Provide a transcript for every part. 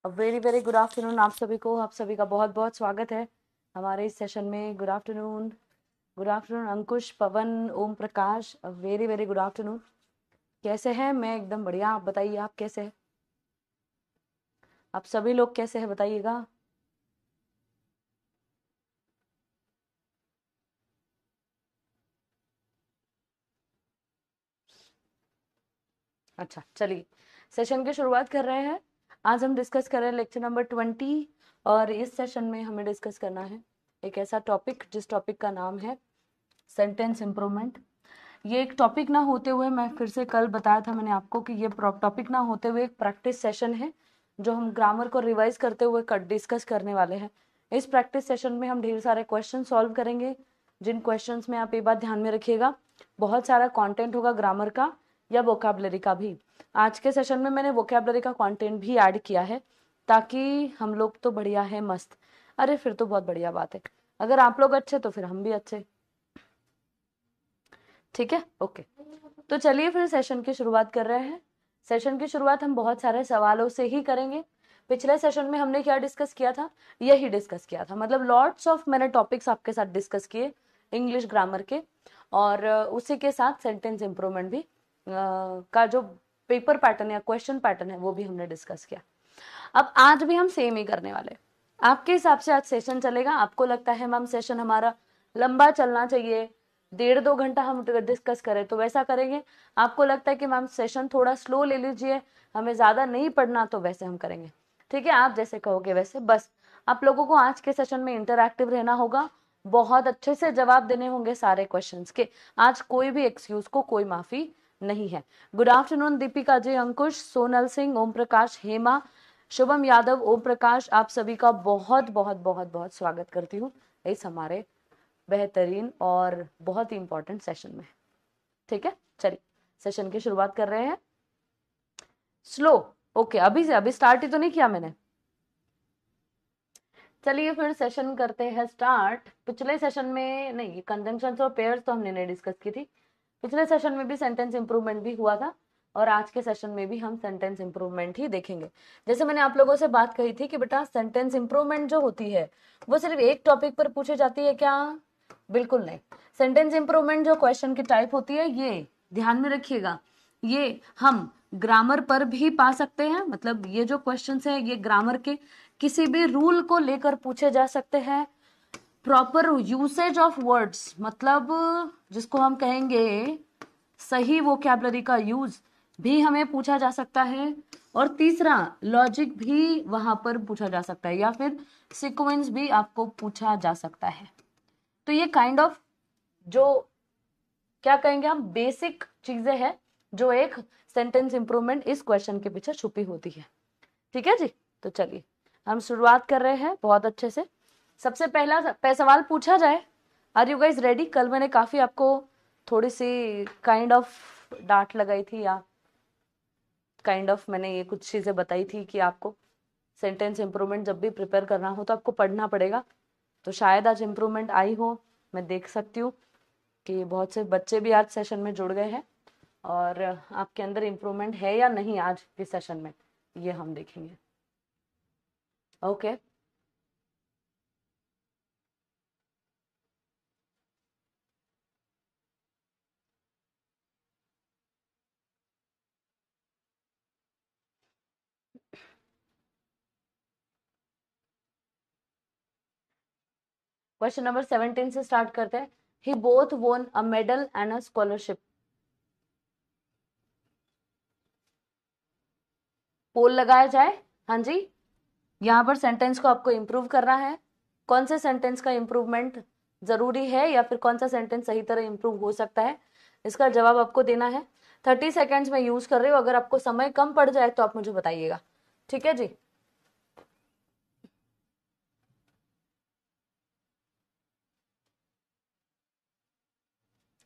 Very very good afternoon आप सभी का बहुत बहुत स्वागत है हमारे इस सेशन में। गुड आफ्टरनून, गुड आफ्टरनून अंकुश, पवन, Om Prakash, very very good afternoon. कैसे हैं? मैं एकदम बढ़िया। आप बताइए, आप कैसे हैं? आप सभी लोग कैसे हैं बताइएगा। अच्छा, चलिए सेशन की शुरुआत कर रहे हैं। आज हम डिस्कस कर रहे हैं लेक्चर नंबर 20 और इस सेशन में हमें डिस्कस करना है एक ऐसा टॉपिक जिस टॉपिक का नाम है सेंटेंस इम्प्रूवमेंट। ये एक टॉपिक ना होते हुए, मैं फिर से कल बताया था मैंने आपको कि ये टॉपिक ना होते हुए एक प्रैक्टिस सेशन है जो हम ग्रामर को रिवाइज करते हुए डिस्कस करने वाले हैं। इस प्रैक्टिस सेशन में हम ढेर सारे क्वेश्चन सॉल्व करेंगे, जिन क्वेश्चंस में आप ये बात ध्यान में रखिएगा बहुत सारा कंटेंट होगा ग्रामर का या वोकैबुलरी का भी। आज के सेशन में मैंने वोकैबुलरी का कंटेंट भी ऐड किया है ताकि हम लोग तो बढ़िया है, मस्त। अरे फिर तो बहुत बढ़िया बात है। अगर आप लोग अच्छे तो फिर हम भी अच्छे। ठीक है, ओके। तो चलिए फिर सेशन की शुरुआत कर रहे हैं। सेशन की शुरुआत हम बहुत सारे सवालों से ही करेंगे। पिछले सेशन में हमने क्या डिस्कस किया था? यही डिस्कस किया था, मतलब लॉट्स ऑफ मैंने टॉपिक्स आपके साथ डिस्कस किए इंग्लिश ग्रामर के, और उसी के साथ सेंटेंस इंप्रूवमेंट भी का जो पेपर पैटर्न या क्वेश्चन पैटर्न है वो भी हमने डिस्कस किया। अब आज भी हम सेम ही करने वाले। आपके हिसाब से आज सेशन चलेगा? आपको लगता है मैम सेशन हमारा लंबा चलना चाहिए, 1.5-2 घंटा हम डिस्कस करें, तो वैसा करेंगे। आपको लगता है कि मैम सेशन थोड़ा स्लो ले लीजिए, हमें ज्यादा नहीं पढ़ना, तो वैसे हम करेंगे। ठीक है, आप जैसे कहोगे वैसे। बस आप लोगों को आज के सेशन में इंटरैक्टिव रहना होगा, बहुत अच्छे से जवाब देने होंगे सारे क्वेश्चंस के। आज कोई भी एक्सक्यूज को कोई माफी नहीं है। गुड आफ्टरनून दीपिका जी, अंकुश, सोनल सिंह, ओम प्रकाश, हेमा, शुभम यादव, ओम प्रकाश, आप सभी का बहुत बहुत बहुत बहुत स्वागत करती हूँ इस हमारे बेहतरीन और बहुत ही इंपॉर्टेंट सेशन में। ठीक है, चलिए सेशन की शुरुआत कर रहे हैं। स्लो, ओके, अभी से अभी स्टार्ट ही तो नहीं किया मैंने। चलिए फिर सेशन करते हैं स्टार्ट। पिछले सेशन में नहीं, कंजंक्शंस और पेयर्स तो हमने नहीं डिस्कस की थी। पिछले सेशन में भी सेंटेंस इंप्रूवमेंट भी हुआ था और आज के सेशन में भी हम सेंटेंस इंप्रूवमेंट ही देखेंगे। जैसे मैंने आप लोगों से बात कही थी कि बेटा सेंटेंस इंप्रूवमेंट जो होती है वो सिर्फ एक टॉपिक पर पूछी जाती है क्या? बिल्कुल नहीं। सेंटेंस इंप्रूवमेंट जो क्वेश्चन की टाइप होती है, ये ध्यान में रखिएगा, ये हम ग्रामर पर भी पा सकते हैं। मतलब ये जो क्वेश्चंस है ये ग्रामर के किसी भी रूल को लेकर पूछे जा सकते हैं। प्रॉपर यूसेज ऑफ वर्ड्स, मतलब जिसको हम कहेंगे सही वोकैबुलरी का यूज भी हमें पूछा जा सकता है। और तीसरा, लॉजिक भी वहां पर पूछा जा सकता है या फिर सीक्वेंस भी आपको पूछा जा सकता है। तो ये काइंड ऑफ जो क्या कहेंगे हम, बेसिक चीजें हैं जो एक सेंटेंस इंप्रूवमेंट इस क्वेश्चन के पीछे छुपी होती है। ठीक है जी, तो चलिए हम शुरुआत कर रहे हैं बहुत अच्छे से। सबसे पहला सवाल पूछा जाए। Are you guys ready? कल मैंने काफी आपको थोड़ी सी काइंड ऑफ डांट लगाई थी, या काइंड ऑफ मैंने ये कुछ चीजें बताई थी कि आपको सेंटेंस इंप्रूवमेंट जब भी प्रिपेयर करना हो तो आपको पढ़ना पड़ेगा। तो शायद आज इंप्रूवमेंट आई हो। मैं देख सकती हूँ कि बहुत से बच्चे भी आज सेशन में जुड़ गए हैं, और आपके अंदर इंप्रूवमेंट है या नहीं आज के सेशन में, ये हम देखेंगे। ओके, क्वेश्चन नंबर 17 से स्टार्ट करते हैं। He both won a medal and a scholarship. Poll लगाया जाए। हाँ जी, यहाँ पर सेंटेंस को आपको इंप्रूव करना है। कौन से सेंटेंस का इंप्रूवमेंट जरूरी है या फिर कौन सा सेंटेंस सही तरह इंप्रूव हो सकता है, इसका जवाब आपको देना है। 30 सेकेंड्स में यूज कर रही हूँ, अगर आपको समय कम पड़ जाए तो आप मुझे बताइएगा। ठीक है जी,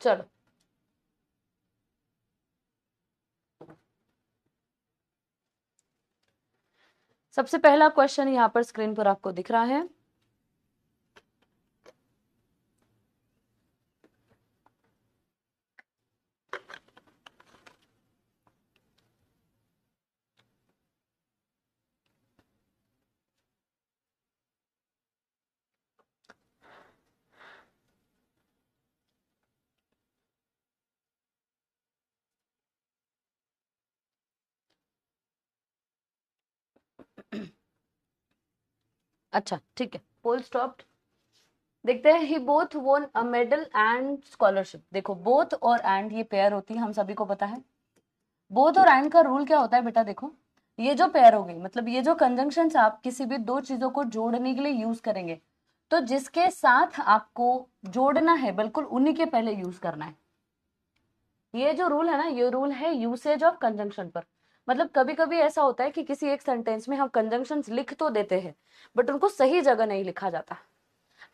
चलो। सबसे पहला क्वेश्चन यहाँ पर स्क्रीन पर आपको दिख रहा है। अच्छा ठीक है, फुल स्टॉप। देखते हैं, he both won a medal and scholarship. देखो बोथ और एंड ये पेयर होती है, हम सभी को पता है। बोथ और एंड का रूल क्या होता है बेटा, देखो ये जो पेयर हो गई, मतलब ये जो कंजंक्शन आप किसी भी दो चीजों को जोड़ने के लिए यूज करेंगे, तो जिसके साथ आपको जोड़ना है बिल्कुल उन्हीं के पहले यूज करना है। ये जो रूल है ना, ये रूल है यूसेज ऑफ कंजंक्शन पर। मतलब कभी कभी ऐसा होता है कि किसी एक सेंटेंस में हम कंजंक्शंस लिख तो देते हैं, बट उनको सही जगह नहीं लिखा जाता।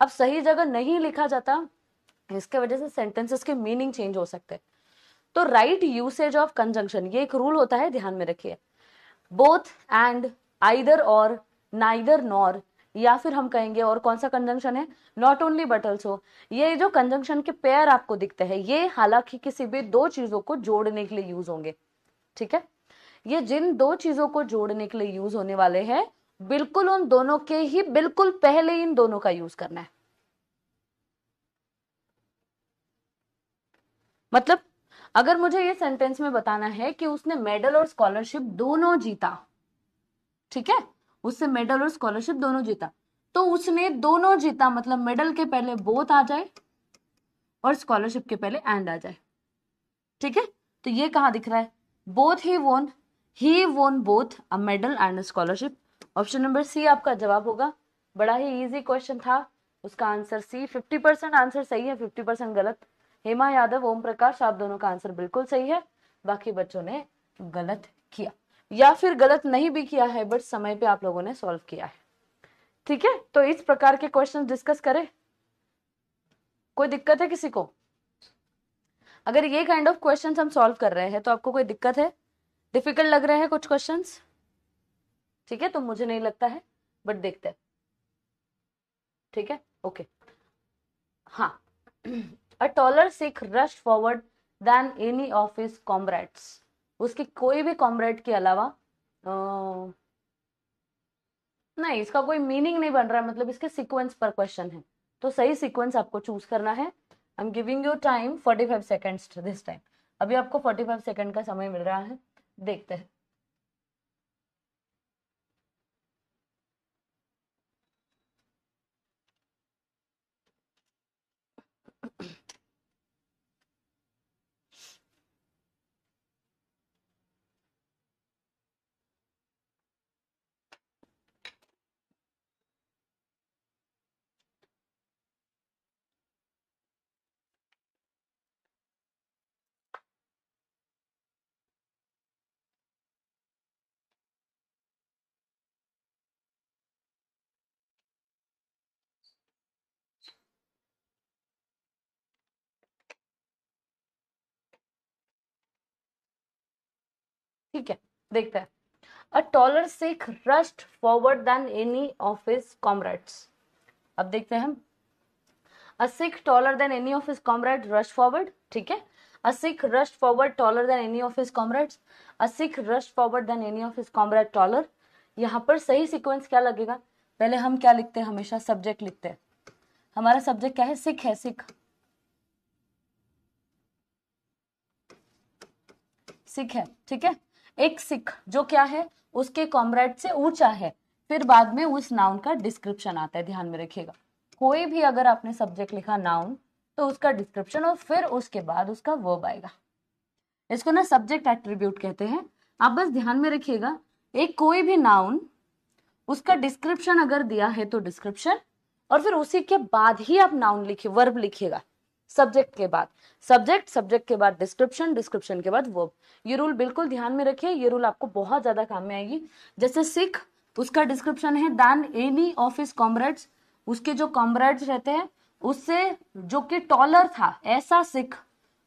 अब सही जगह नहीं लिखा जाता, इसके वजह से सेंटेंसेस के मीनिंग चेंज हो सकते हैं। तो राइट यूसेज ऑफ कंजंक्शन, ये एक रूल होता है, ध्यान में रखिए। बोथ एंड, आइदर और, नाइदर नॉर, या फिर हम कहेंगे और कौन सा कंजंक्शन है, नॉट ओनली बट ऑल्सो। ये जो कंजंक्शन के पेयर आपको दिखते हैं, ये हालांकि किसी भी दो चीजों को जोड़ने के लिए यूज होंगे। ठीक है, ये जिन दो चीजों को जोड़ने के लिए यूज होने वाले हैं, बिल्कुल उन दोनों के ही बिल्कुल पहले इन दोनों का यूज करना है। मतलब अगर मुझे ये सेंटेंस में बताना है कि उसने मेडल और स्कॉलरशिप दोनों जीता, ठीक है, उससे मेडल और स्कॉलरशिप दोनों जीता, तो उसने दोनों जीता मतलब मेडल के पहले बोथ आ जाए और स्कॉलरशिप के पहले एंड आ जाए। ठीक है, तो ये कहां दिख रहा है, both he won both a medal and scholarship. Option number C आपका जवाब होगा। बड़ा ही इजी क्वेश्चन था, उसका आंसर सी। 50% आंसर सही है, 50% गलत। हेमा यादव, ओम प्रकाश, आप दोनों का आंसर बिल्कुल सही है, बाकी बच्चों ने गलत किया, या फिर गलत नहीं भी किया है बट समय पे आप लोगों ने सॉल्व किया है। ठीक है, तो इस प्रकार के क्वेश्चन डिस्कस करें। कोई दिक्कत है किसी को? अगर ये काइंड ऑफ क्वेश्चन हम सॉल्व कर रहे हैं तो आपको कोई दिक्कत है? डिफिकल्ट लग रहे हैं कुछ क्वेश्चंस? ठीक है, तो मुझे नहीं लगता है, बट देखते हैं। ठीक है, ओके। हाँ, a taller Sikh rush forward than any of his comrades. उसके कोई भी कॉमरेड के अलावा नहीं, इसका कोई मीनिंग नहीं बन रहा है, मतलब इसके सीक्वेंस पर क्वेश्चन है, तो सही सीक्वेंस आपको चूज करना है। I am giving you time 45 seconds this time. अभी आपको 45 सेकेंड का समय मिल रहा है, देखते हैं। ठीक है, देखते हैं। A taller Sikh rushed forward than any of his comrades. अब देखते हैं हम। A Sikh taller than any of his comrade rush forward, ठीक है। A Sikh rush forward taller than any of his comrades. A Sikh rush forward than any of his comrade taller. यहाँ पर सही sequence क्या लगेगा? पहले हम क्या लिखते हैं, हमेशा सब्जेक्ट लिखते हैं। हमारा सब्जेक्ट क्या है? सिख है, सिख। सिख है, ठीक है। एक सिख जो क्या है, उसके कॉमरेड से ऊंचा है, फिर बाद में उस नाउन का डिस्क्रिप्शन आता है, ध्यान में रखिएगा। कोई भी अगर आपने सब्जेक्ट लिखा नाउन, तो उसका डिस्क्रिप्शन और फिर उसके बाद उसका वर्ब आएगा। इसको ना सब्जेक्ट एट्रीब्यूट कहते हैं। आप बस ध्यान में रखिएगा, एक कोई भी नाउन, उसका डिस्क्रिप्शन अगर दिया है तो डिस्क्रिप्शन, और फिर उसी के बाद ही आप नाउन लिखिए, वर्ब लिखिएगा। सब्जेक्ट के बाद सब्जेक्ट, सब्जेक्ट के बाद डिस्क्रिप्शन, डिस्क्रिप्शन के बाद वर्ब। ये रूल बिल्कुल ध्यान में रखिए, ये रूल आपको बहुत ज्यादा काम में आएगी। जैसे सिख, उसका डिस्क्रिप्शन है than any of his comrades, उसके जो कॉमरेड्स रहते हैं उससे जो कि टॉलर था, ऐसा Sikh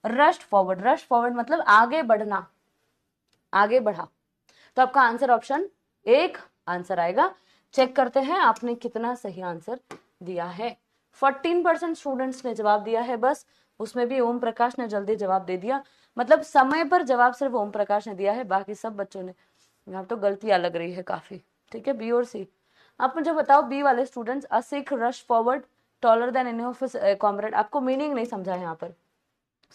rushed forward. Rush forward मतलब आगे बढ़ना, आगे बढ़ा। तो आपका आंसर ऑप्शन एक आंसर आएगा। चेक करते हैं आपने कितना सही आंसर दिया है। 14% स्टूडेंट्स ने जवाब दिया है बस, उसमें भी ओम प्रकाश ने जल्दी जवाब दे दिया। मतलब समय पर जवाब सिर्फ ओम प्रकाश ने दिया है, बाकी सब बच्चों ने, यहाँ तो गलतियां लग रही है काफी। ठीक है, बी और सी। आप मुझे बताओ, बी वाले students, a Sikh rush forward taller than any of his comrade, आपको मीनिंग नहीं समझा यहाँ पर।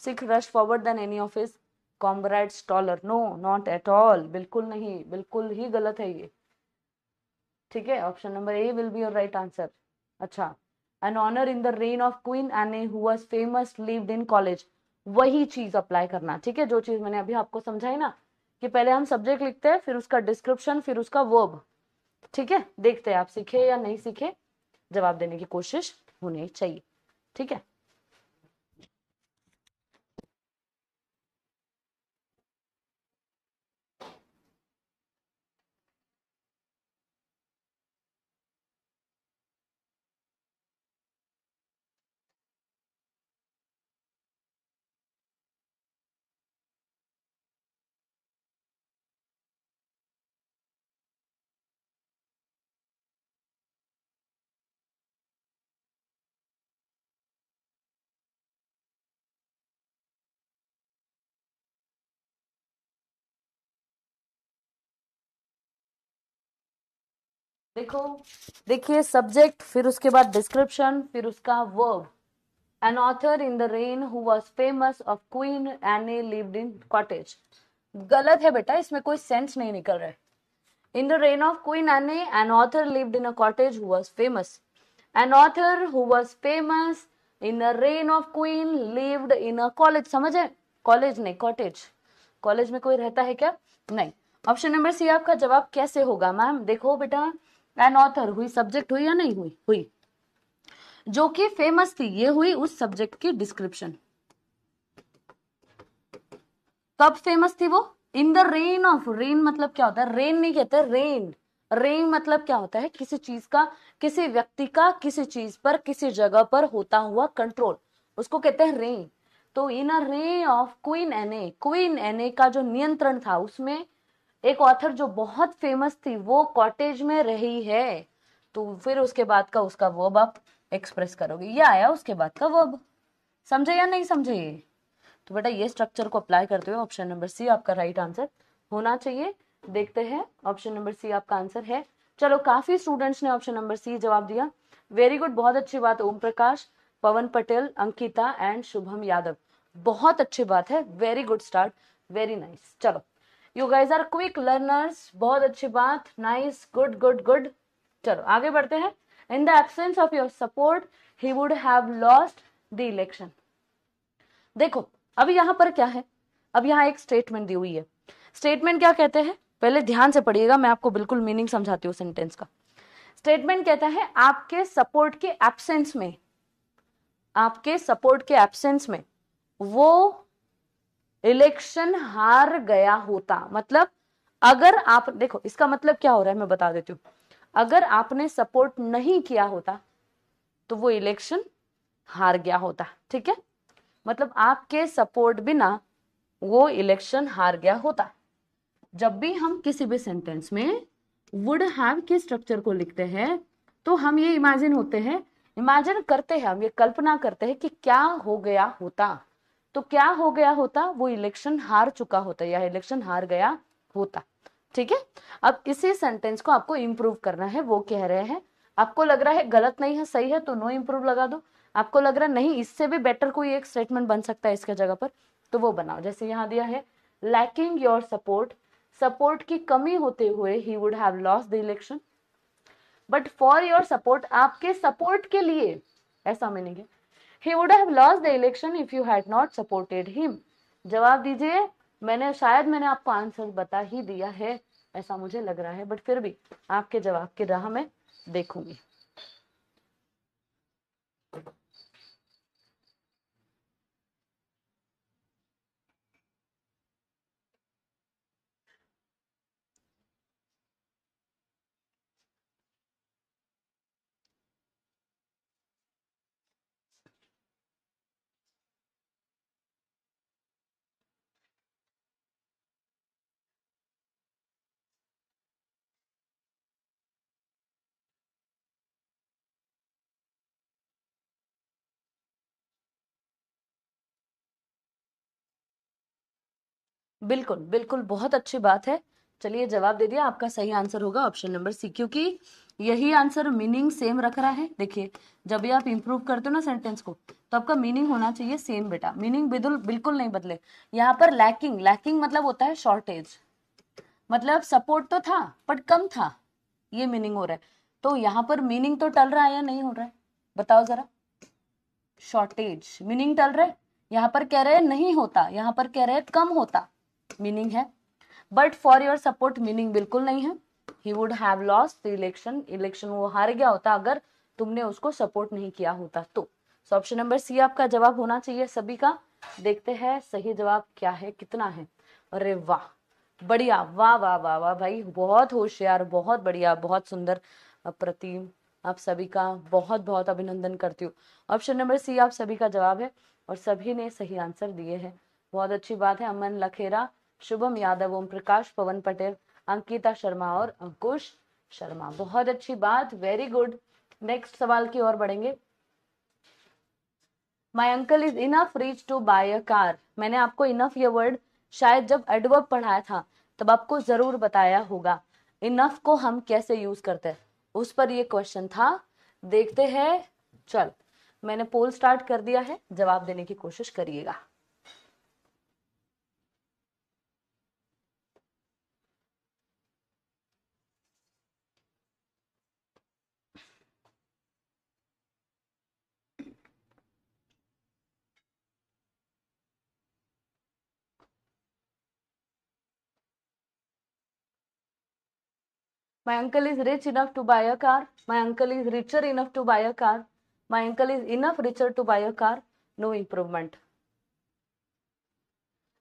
Sikh rush forward than any of his comrades taller, no not at all, बिल्कुल नहीं, बिल्कुल ही गलत है ये। ठीक है, option number A will be your right answer. अच्छा, an honour in the reign of Queen Anne who was famous lived in college, वही चीज अप्लाई करना। ठीक है, जो चीज मैंने अभी आपको समझाई ना कि पहले हम सब्जेक्ट लिखते हैं, फिर उसका डिस्क्रिप्शन, फिर उसका वर्ब। ठीक है, देखते हैं आप सीखे या नहीं सीखे, जवाब देने की कोशिश होनी चाहिए। ठीक है, देखो, देखिए सब्जेक्ट, फिर उसके बाद डिस्क्रिप्शन, फिर उसका verb. An author in the rain who was famous of Queen एने लिव्ड इन कॉटेज। गलत है बेटा, इसमें कोई सेंस नहीं निकल रहा है। In the reign of Queen Anne an author lived in a cottage who was famous. An author who was famous in the reign of Queen lived in a college. समझे, कॉलेज नहीं cottage. College में कोई रहता है क्या? नहीं। Option number C आपका जवाब कैसे होगा मैम? देखो बेटा, एन ऑथर हुई, सब्जेक्ट हुई या नहीं हुई? हुई। जो कि फेमस थी, ये हुई उस सब्जेक्ट की डिस्क्रिप्शन। कब फेमस थी वो? इन द रेन ऑफ, रेन मतलब क्या होता है? रेन नहीं कहते, रेन। रेन मतलब क्या होता है? किसी चीज का, किसी व्यक्ति का किसी चीज पर, किसी जगह पर होता हुआ कंट्रोल, उसको कहते हैं रेन। तो इन अ रेन ऑफ क्वीन एने, क्वीन एने का जो नियंत्रण था, उसमें एक ऑथर जो बहुत फेमस थी, वो कॉटेज में रही है। तो फिर उसके बाद का उसका वर्ब आप एक्सप्रेस करोगे। ये आया उसके बाद का वर्ब। समझे या नहीं समझे? तो बेटा ये स्ट्रक्चर को अप्लाई करते हुए ऑप्शन नंबर सी आपका राइट आंसर होना चाहिए। देखते हैं, ऑप्शन नंबर सी आपका आंसर है। चलो, काफी स्टूडेंट्स ने ऑप्शन नंबर सी जवाब दिया। वेरी गुड, बहुत अच्छी बात। ओम प्रकाश, पवन पटेल, अंकिता एंड शुभम यादव, बहुत अच्छी बात है। Very good start, very nice. चलो, you guys are quick learners, बहुत अच्छी बात। Nice, good good good. चलो आगे बढ़ते हैं। In the absence of your support he would have lost the election. देखो, अब यहां पर क्या है? अब यहां एक स्टेटमेंट दी हुई है। स्टेटमेंट क्या कहते हैं? पहले ध्यान से पढ़िएगा, मैं आपको बिल्कुल मीनिंग समझाती हूँ सेंटेंस का। स्टेटमेंट कहता है आपके सपोर्ट के एब्सेंस में, आपके सपोर्ट के एब्सेंस में वो इलेक्शन हार गया होता। मतलब अगर आप, देखो इसका मतलब क्या हो रहा है मैं बता देती हूँ। अगर आपने सपोर्ट नहीं किया होता तो वो इलेक्शन हार गया होता। ठीक है, मतलब आपके सपोर्ट बिना वो इलेक्शन हार गया होता। जब भी हम किसी भी सेंटेंस में वुड हैव के स्ट्रक्चर को लिखते हैं, तो हम ये इमेजिन होते हैं, इमेजिन करते हैं, हम ये कल्पना करते हैं कि क्या हो गया होता। तो क्या हो गया होता? वो इलेक्शन हार चुका होता या इलेक्शन हार गया होता। ठीक है, अब इसी सेंटेंस को आपको इंप्रूव करना है। वो कह रहे हैं, आपको लग रहा है गलत नहीं है, सही है, तो नो इंप्रूव लगा दो। आपको लग रहा नहीं इससे भी बेटर कोई एक स्टेटमेंट बन सकता है इसके जगह पर, तो वो बनाओ। जैसे यहां दिया है, लैकिंग योर सपोर्ट, सपोर्ट की कमी होते हुए ही would have lost the election. But for your support, आपके सपोर्ट के लिए, ऐसा मीनिंग है। ही would have lost the election if you had not supported him. जवाब दीजिए। मैंने आपको आंसर बता ही दिया है, ऐसा मुझे लग रहा है, बट फिर भी आपके जवाब की राह में देखूंगी। बिल्कुल बिल्कुल, बहुत अच्छी बात है। चलिए जवाब दे दिया, आपका सही आंसर होगा ऑप्शन नंबर सी, क्योंकि यही आंसर मीनिंग सेम रख रहा है। देखिए, जब भी आप इंप्रूव करते हो ना सेंटेंस को, तो आपका मीनिंग होना चाहिए सेम बेटा, मीनिंग बिल्कुल बिल्कुल नहीं बदले। यहाँ पर लैकिंग, लैकिंग मतलब होता है शॉर्टेज, मतलब सपोर्ट तो था बट कम था, ये मीनिंग हो रहा है। तो यहाँ पर मीनिंग तो टल रहा है या नहीं हो रहा है, बताओ जरा। शॉर्टेज मीनिंग टल रहा है, यहाँ पर कह रहे हैं नहीं होता, यहाँ पर कह रहे हैं कम होता, मीनिंग है। But for your support meaning बिल्कुल नहीं है। ही would have lost the election, election वो हार गया होता अगर तुमने उसको सपोर्ट नहीं किया होता तो। ऑप्शन नंबर सी आपका जवाब होना चाहिए सभी का। देखते हैं सही जवाब क्या है, कितना है। अरे वाह, बढ़िया, वाह वाह वाह वाह भाई, बहुत होशियार, बहुत बढ़िया, बहुत सुंदर, अप्रतिम। आप सभी का बहुत बहुत अभिनंदन करती हूँ। ऑप्शन नंबर सी आप सभी का जवाब है और सभी ने सही आंसर दिए हैं, बहुत अच्छी बात है। अमन लखेरा, शुभम यादव, ओम प्रकाश, पवन पटेल, अंकिता शर्मा और अंकुश शर्मा, बहुत अच्छी बात, वेरी गुड। नेक्स्ट सवाल की ओर बढ़ेंगे। My uncle is enough rich to buy a car. मैंने आपको इनफ ये वर्ड शायद जब एडवर्ब पढ़ाया था तब आपको जरूर बताया होगा इनफ को हम कैसे यूज करते हैं, उस पर ये क्वेश्चन था। देखते हैं, चल मैंने पोल स्टार्ट कर दिया है, जवाब देने की कोशिश करिएगा। My uncle is rich enough to buy a car. My uncle is richer enough to buy a car. My uncle is enough richer to buy a car. No improvement.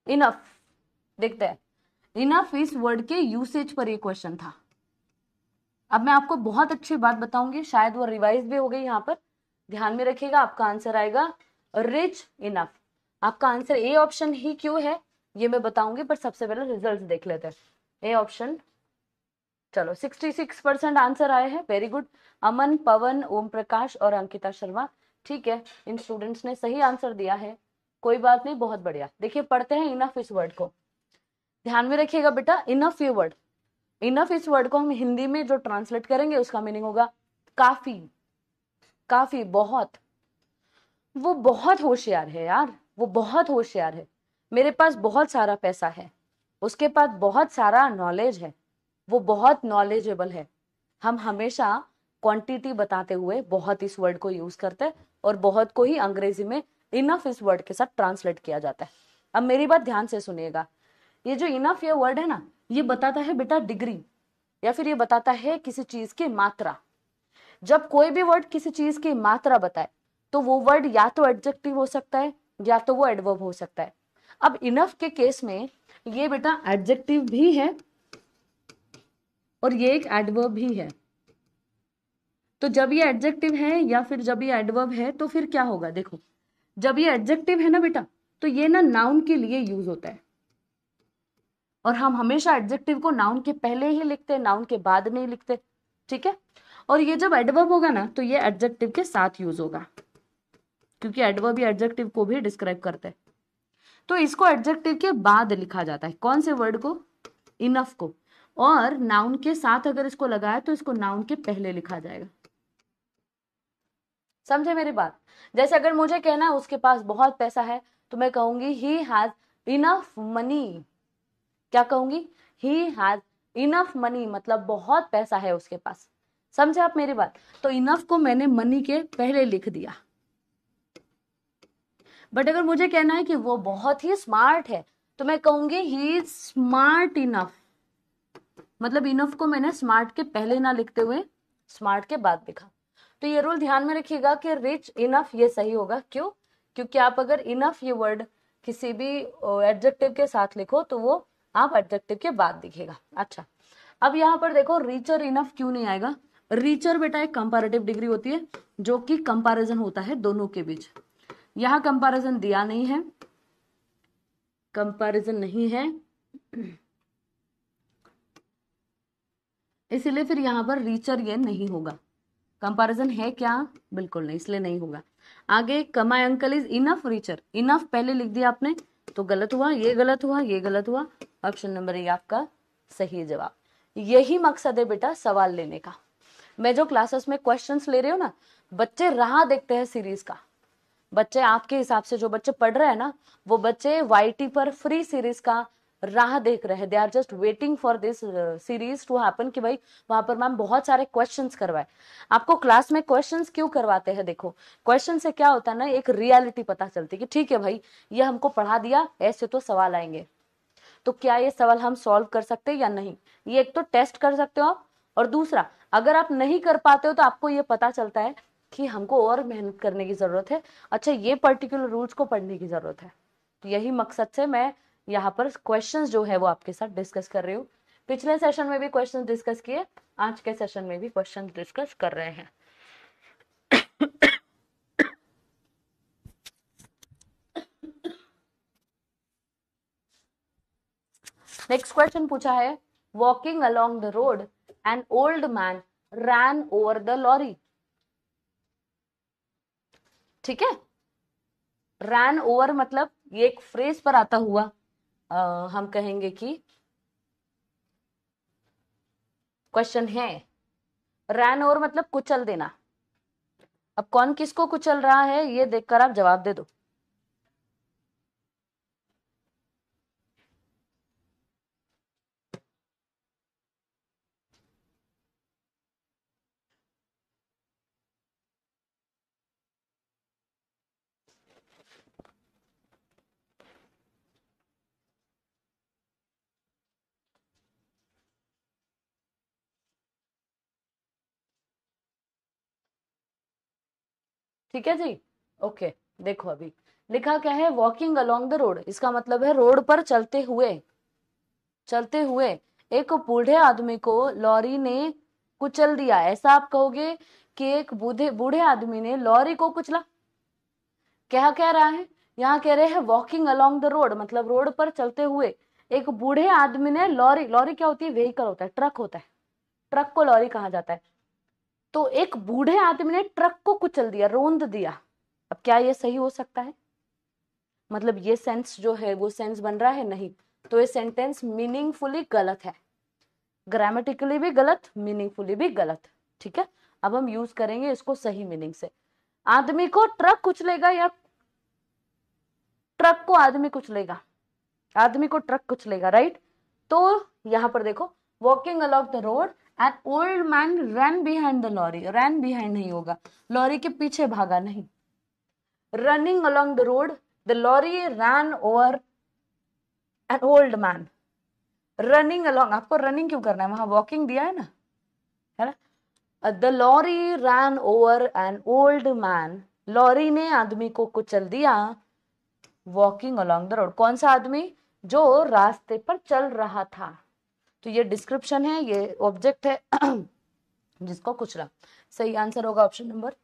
Enough. देखते हैं, इनफ इस word के usage पर ये question था। अब मैं आपको बहुत अच्छी बात बताऊंगी, शायद वो रिवाइज भी हो गई, यहाँ पर ध्यान में रखिएगा। आपका आंसर आएगा रिच इनफ। आपका आंसर ए ऑप्शन ही क्यों है ये मैं बताऊंगी, पर सबसे पहले रिजल्ट देख लेते हैं। ए ऑप्शन, चलो 66% आंसर आए हैं, वेरी गुड। अमन, पवन, ओम प्रकाश और अंकिता शर्मा, ठीक है, इन स्टूडेंट्स ने सही आंसर दिया है, कोई बात नहीं, बहुत बढ़िया। देखिए पढ़ते हैं इनफ इस वर्ड को, ध्यान में रखिएगा बेटा। इनफ ये वर्ड, इनफ इस वर्ड को हम हिंदी में जो ट्रांसलेट करेंगे उसका मीनिंग होगा काफी, काफी, बहुत। वो बहुत होशियार है यार, वो बहुत होशियार है। मेरे पास बहुत सारा पैसा है, उसके पास बहुत सारा नॉलेज है, वो बहुत नॉलेजेबल है। हम हमेशा क्वांटिटी बताते हुए बहुत इस वर्ड को यूज करते हैं और बहुत को ही अंग्रेजी में इनफ इस वर्ड के साथ ट्रांसलेट किया जाता है। अब मेरी बात ध्यान से सुनिएगा, ये जो इनफ ये वर्ड है ना, ये बताता है बेटा डिग्री, या फिर ये बताता है किसी चीज की मात्रा। जब कोई भी वर्ड किसी चीज की मात्रा बताए तो वो वर्ड या तो एडजेक्टिव हो सकता है या तो वो एडवर्ब हो सकता है। अब इनफ के केस में ये बेटा एडजेक्टिव भी है और ये एक एडवर्ब भी है। तो जब ये एडजेक्टिव है या फिर जब ये एडवर्ब है तो फिर क्या होगा, देखो जब ये एडजेक्टिव है ना बेटा, तो ये ना नाउन के लिए यूज होता है और हम हमेशा एडजेक्टिव को नाउन के पहले ही लिखते हैं, नाउन के बाद नहीं लिखते, ठीक है। और ये जब एडवर्ब होगा ना तो ये एडजेक्टिव के साथ यूज होगा, क्योंकि एडवर्ब या एडजेक्टिव को भी डिस्क्राइब करते हैं। तो इसको एडजेक्टिव के बाद लिखा जाता है, कौन से वर्ड को, इनफ को, और नाउन के साथ अगर इसको लगाया तो इसको नाउन के पहले लिखा जाएगा। समझे मेरी बात। जैसे अगर मुझे कहना है उसके पास बहुत पैसा है तो मैं कहूंगी ही हैज इनफ मनी। क्या कहूंगी, ही हैज इनफ मनी, मतलब बहुत पैसा है उसके पास। समझे आप मेरी बात। तो इनफ को मैंने मनी के पहले लिख दिया। बट अगर मुझे कहना है कि वो बहुत ही स्मार्ट है तो मैं कहूंगी ही इज स्मार्ट इनफ, मतलब इनफ को मैंने स्मार्ट के पहले ना लिखते हुए स्मार्ट के बाद लिखा। तो ये रूल ध्यान में रखिएगा कि रिच इनफ ये सही होगा। क्यों, क्योंकि आप अगर इनफ ये वर्ड किसी भी एडजेक्टिव के साथ लिखो तो वो आप एडजेक्टिव के बाद दिखेगा। अच्छा, अब यहाँ पर देखो रिचर इनफ क्यों नहीं आएगा। रिचर बेटा एक कंपैरेटिव डिग्री होती है जो कि कंपैरिजन होता है दोनों के बीच। यहाँ कंपैरिजन दिया नहीं है, कंपैरिजन नहीं है, इसीलिए फिर यहाँ पर रिचर ये नहीं होगा। कंपैरिजन है क्या, बिल्कुल नहीं, इसलिए नहीं होगा। आगे my uncle is enough richer, enough पहले लिख दिया आपने तो गलत हुआ, ये गलत हुआ, ये गलत हुआ। ऑप्शन नंबर ए आपका सही जवाब। यही मकसद है बेटा सवाल लेने का। मैं जो क्लासेस में क्वेश्चंस ले रही हूँ ना, बच्चे राह देखते हैं सीरीज का। बच्चे आपके हिसाब से जो बच्चे पढ़ रहे हैं ना, वो बच्चे वाईटी पर फ्री सीरीज का राह देख रहे हैं, they are just waiting for this series to happen कि भाई वहां पर मैम बहुत सारे क्वेश्चंस करवाए। आपको क्लास में क्वेश्चंस क्यों करवाते हैं? देखो क्वेश्चन से क्या होता है ना, एक रियलिटी पता चलती है कि ठीक है भाई ये हमको पढ़ा दिया, ऐसे तो सवाल आएंगे, तो क्या ये सवाल हम सॉल्व कर सकते हैं या नहीं, ये एक तो टेस्ट कर सकते हो आप, और दूसरा अगर आप नहीं कर पाते हो तो आपको ये पता चलता है कि हमको और मेहनत करने की जरूरत है, अच्छा ये पर्टिकुलर रूल्स को पढ़ने की जरूरत है। तो यही मकसद से मैं यहाँ पर क्वेश्चंस जो है वो आपके साथ डिस्कस कर रही हूँ। पिछले सेशन में भी क्वेश्चन डिस्कस किए, आज के सेशन में भी क्वेश्चन डिस्कस कर रहे हैं। नेक्स्ट क्वेश्चन पूछा है, walking along the road an old man ran over the lorry. ठीक है, रैन ओवर मतलब ये एक फ्रेज पर आता हुआ हम कहेंगे कि क्वेश्चन है। रैन ओवर मतलब कुचल देना। अब कौन किसको कुचल रहा है ये देखकर आप जवाब दे दो। ठीक है जी, ओके। देखो अभी लिखा क्या है, वॉकिंग अलोंग द रोड, इसका मतलब है रोड पर चलते हुए। चलते हुए एक बूढ़े आदमी को लॉरी ने कुचल दिया, ऐसा आप कहोगे कि एक बूढ़े बूढ़े आदमी ने लॉरी को कुचला। क्या कह रहा है, यहाँ कह रहे हैं वॉकिंग अलोंग द रोड मतलब रोड पर चलते हुए एक बूढ़े आदमी ने लॉरी, लॉरी क्या होती है, व्हीकल होता है, ट्रक होता है, ट्रक को लॉरी कहा जाता है। तो एक बूढ़े आदमी ने ट्रक को कुचल दिया, रोंद दिया। अब क्या ये सही हो सकता है? मतलब ये सेंस जो है वो सेंस बन रहा है? नहीं। तो ये सेंटेंस मीनिंगफुली गलत है, ग्रामेटिकली भी गलत, मीनिंगफुली भी गलत। ठीक है, अब हम यूज करेंगे इसको सही मीनिंग से। आदमी को ट्रक कुचलेगा या ट्रक को आदमी कुचलेगा? आदमी को ट्रक कुचलेगा, राइट। तो यहां पर देखो, walking along the road an old man run behind the lorry, run behind नहीं होगा, लॉरी के पीछे भागा नहीं। Running along the road, the lorry ran over an old man. Running along, आपको रनिंग क्यों करना है, वहां वॉकिंग दिया है ना, है ना। The lorry ran over an old man, लॉरी ने आदमी को कुचल दिया। वॉकिंग अलॉन्ग द रोड, कौन सा आदमी, जो रास्ते पर चल रहा था। तो ये डिस्क्रिप्शन है, ये ऑब्जेक्ट है जिसको कुचला। सही आंसर होगा option number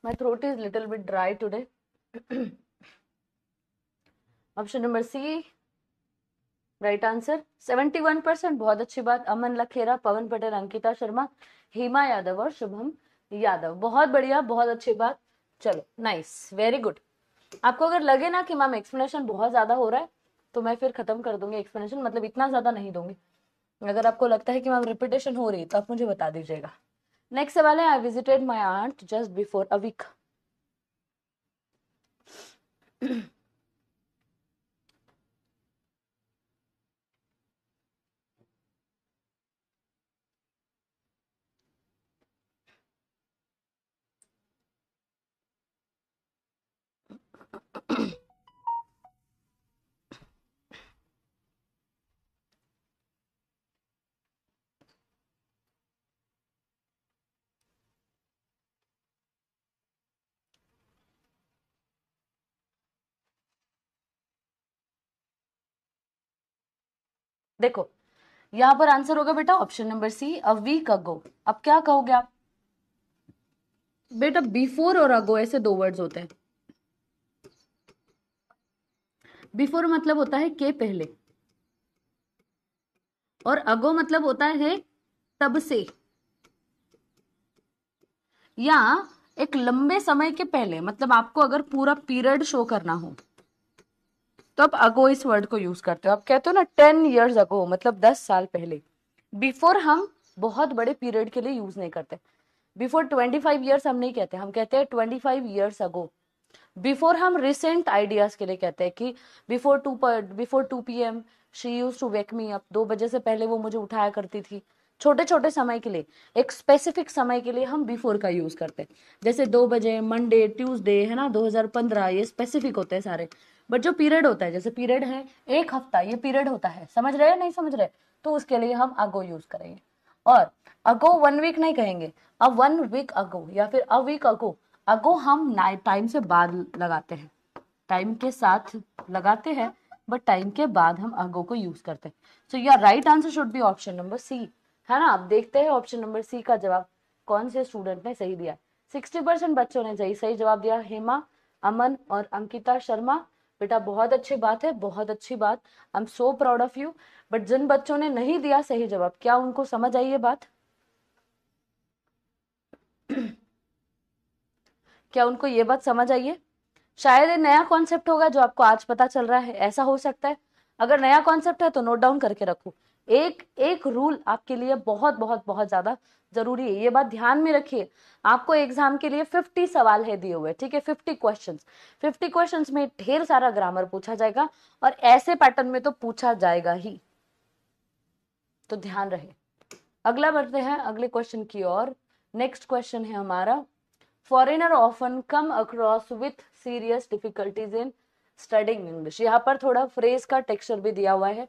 My throat is little bit dry today. Option number C right answer, 71%। बहुत अच्छी बात। अमन लखेरा, पवन पटेल, अंकिता शर्मा, हिमा यादव और शुभम यादव, बहुत बढ़िया, बहुत अच्छी बात। चलो नाइस, वेरी गुड। आपको अगर लगे ना कि मैम एक्सप्लेनेशन बहुत ज्यादा हो रहा है तो मैं फिर खत्म कर दूंगी एक्सप्लेनेशन, मतलब इतना ज्यादा नहीं दूंगी। अगर आपको लगता है कि मैम रिपीटेशन हो रही है तो आप मुझे बता दीजिएगा। नेक्स्ट सवाल है, I visited my aunt just before a week. देखो यहां पर आंसर होगा बेटा option number C, a week ago. अब क्या कहोगे आप बेटा, बिफोर और अगो ऐसे दो वर्ड्स होते हैं। बिफोर मतलब होता है के पहले, और अगो मतलब होता है तब से। या एक लंबे समय के पहले, मतलब आपको अगर पूरा पीरियड शो करना हो तो आप अगो इस वर्ड को यूज करते हो। आप कहते हो ना 10 years अगो, मतलब 10 साल पहले। बिफोर हम बहुत बड़े पीरियड के लिए यूज नहीं करते। बिफोर 25 years हम नहीं कहते, हम कहते हैं 25 years अगो। बिफोर हम रिसेंट आइडियाज के लिए कहते हैं कि before 2 PM she use to wake me up, 2 बजे से पहले वो मुझे उठाया करती थी। छोटे छोटे समय के लिए, एक स्पेसिफिक समय के लिए हम बिफोर का यूज करते हैं। जैसे 2 बजे, मंडे, ट्यूसडे, है ना, 2015, ये स्पेसिफिक होते हैं सारे। बट जो पीरियड होता है, जैसे पीरियड है 1 हफ्ता, ये पीरियड होता है, समझ रहे हैं नहीं समझ रहे, तो उसके लिए हम अगो यूज करेंगे। और अगो 1 week नहीं कहेंगे, अब 1 week अगो या फिर अ वीक अगो। अगो हम टाइम से बाद लगाते हैं, टाइम के साथ लगाते हैं, बट टाइम के बाद हम अगो को यूज करते हैं। So your right answer should be option number C, है ना। आप देखते हैं ऑप्शन नंबर सी का जवाब कौन से स्टूडेंट ने सही दिया। 60% बच्चों ने सही जवाब दिया, हेमा, अमन और अंकिता शर्मा। बेटा बहुत अच्छी बात है, बहुत अच्छी बात, I am so proud of you. But जिन बच्चों ने नहीं दिया सही जवाब, क्या उनको समझ आई ये बात? क्या उनको ये बात समझ आई है? शायद ये नया कॉन्सेप्ट होगा जो आपको आज पता चल रहा है, ऐसा हो सकता है। अगर नया कॉन्सेप्ट है तो नोट डाउन करके रखो। एक एक रूल आपके लिए बहुत बहुत बहुत ज्यादा जरूरी है, ये बात ध्यान में रखिए। आपको एग्जाम के लिए 50 सवाल है दिए हुए, ठीक है, 50 क्वेश्चंस। 50 क्वेश्चंस में ढेर सारा ग्रामर पूछा जाएगा, और ऐसे पैटर्न में तो पूछा जाएगा ही, तो ध्यान रहे। अगला बढ़ते हैं अगले क्वेश्चन की ओर। नेक्स्ट क्वेश्चन है हमारा, foreigner often come across with serious difficulties in studying English. यहाँ पर थोड़ा फ्रेज का टेक्सचर भी दिया हुआ है।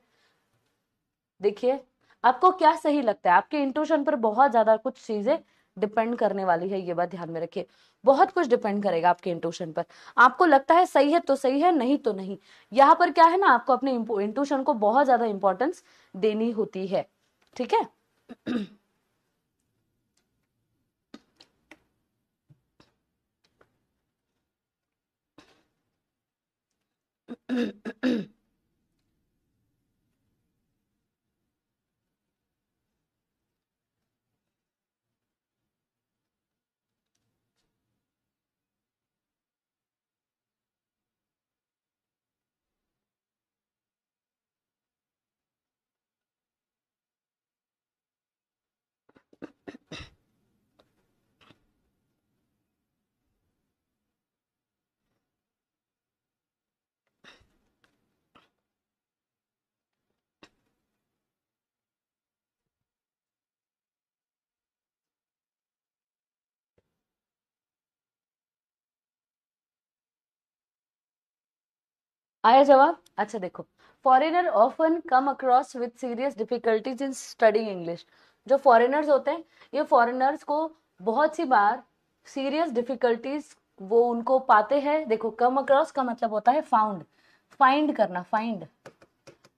देखिए आपको क्या सही लगता है, आपके इंट्यूशन पर बहुत ज्यादा कुछ चीजें डिपेंड करने वाली है, ये बात ध्यान में रखिए। बहुत कुछ डिपेंड करेगा आपके इंट्यूशन पर। आपको लगता है सही है तो सही है, नहीं तो नहीं। यहाँ पर क्या है ना, आपको अपने इंट्यूशन को बहुत ज्यादा इंपॉर्टेंस देनी होती है, ठीक है। आया जवाब? अच्छा देखो, foreigner often come across with serious difficulties in studying English. जो फॉरेनर्स होते हैं, ये फॉरेनर्स को बहुत सी बार सीरियस डिफिकल्टीज वो उनको पाते हैं। देखो कम अक्रॉस का मतलब होता है फाउंड, फाइंड करना, फाइंड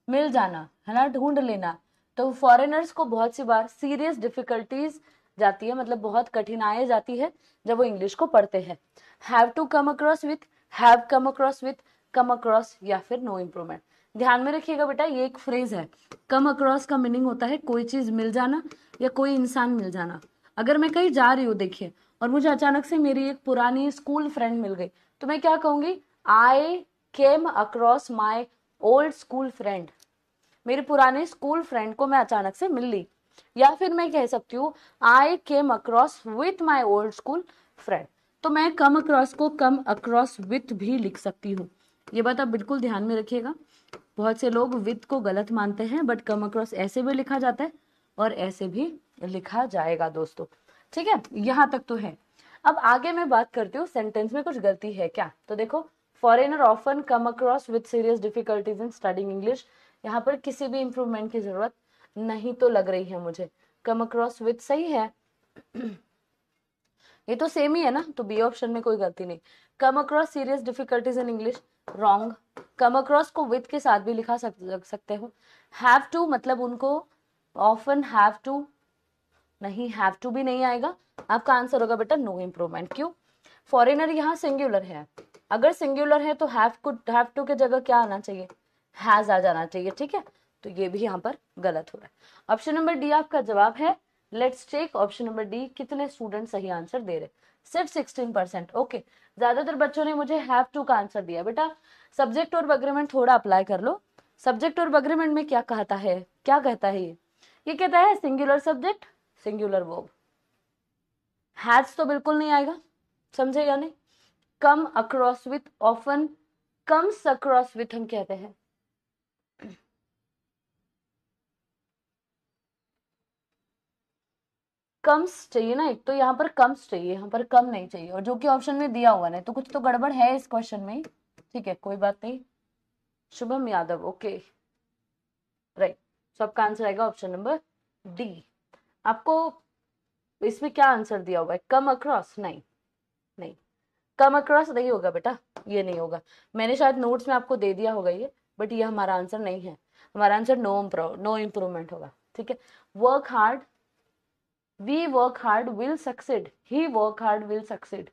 मिल जाना, है ना, ढूंढ लेना। तो फॉरेनर्स को बहुत सी बार सीरियस डिफिकल्टीज जाती है, मतलब बहुत कठिनाई जाती है जब वो इंग्लिश को पढ़ते हैं। Have to come across with, have come across with, come across या फिर नो इम्प्रूवमेंट। ध्यान में रखिएगा बेटा, ये एक फ्रेज है। कम अक्रॉस का मीनिंग होता है कोई चीज मिल जाना या कोई इंसान मिल जाना। अगर मैं कहीं जा रही हूँ देखिए, और मुझे अचानक से मेरी एक पुरानी स्कूल फ्रेंड मिल गई, तो मैं क्या कहूंगी? I came across my old school friend. मेरे पुराने स्कूल फ्रेंड को मैं अचानक से मिल ली। या फिर मैं कह सकती हूँ I came across with my old school friend. तो मैं कम अक्रॉस को कम अक्रॉस विथ भी लिख सकती हूँ, ये बात आप बिल्कुल ध्यान में रखिएगा। बहुत से लोग विथ को गलत मानते हैं, बट कम अक्रॉस ऐसे भी लिखा जाता है और ऐसे भी लिखा जाएगा दोस्तों, ठीक है। यहाँ तक तो है। अब आगे मैं बात करती हूँ सेंटेंस में कुछ गलती है क्या। तो देखो, foreigner often come across with serious difficulties in studying English, यहाँ पर किसी भी इंप्रूवमेंट की जरूरत नहीं तो लग रही है मुझे। कम अक्रॉस विथ सही है, ये तो सेम ही है ना, तो बी ऑप्शन में कोई गलती नहीं। Come across serious difficulties in English, wrong. Come across को विथ के साथ भी लिखा सकते हो। हैव टू मतलब उनको ऑफन हैव टू, नहीं हैव टू भी नहीं आएगा। आपका आंसर होगा बेटा नो इम्प्रूवमेंट। क्यों? फॉरेनर यहाँ सिंगुलर है, अगर सिंगुलर है तो हैव टू के जगह क्या आना चाहिए? हैज आ जाना चाहिए, ठीक है। तो ये भी यहाँ पर गलत हो रहा है। ऑप्शन नंबर डी आपका जवाब है let's check option number D, कितने स्टूडेंट सही आंसर दे रहे, सिर्फ 16%। ओके, ज्यादातर बच्चों ने मुझे हैव टू का आंसर दिया। बेटा सब्जेक्ट और अग्रीमेंट थोड़ा अप्लाई कर लो। सब्जेक्ट और अग्रीमेंट में क्या कहता है, क्या कहता है ये कहता है singular subject singular verb. Has तो बिल्कुल नहीं आएगा, समझे या नहीं। कम across with, often, comes across with हम कहते हैं। कम्स चाहिए ना, एक तो यहाँ पर कम्स चाहिए, यहाँ पर कम नहीं चाहिए, और जो कि ऑप्शन में दिया हुआ है, तो कुछ तो गड़बड़ है इस क्वेश्चन में। ठीक है, कोई बात नहीं। Shubham Yadav, okay right. So आपका आंसर आएगा ऑप्शन नंबर डी। आपको इसमें क्या आंसर दिया हुआ है, कम अक्रॉस, नहीं नहीं, कम अक्रॉस नहीं होगा बेटा, ये नहीं होगा। मैंने शायद नोट्स में आपको दे दिया होगा ये, बट ये हमारा आंसर नहीं है। हमारा आंसर नो इम्प्रूवमेंट होगा। ठीक है, work hard, we work hard will succeed, he work hard will succeed.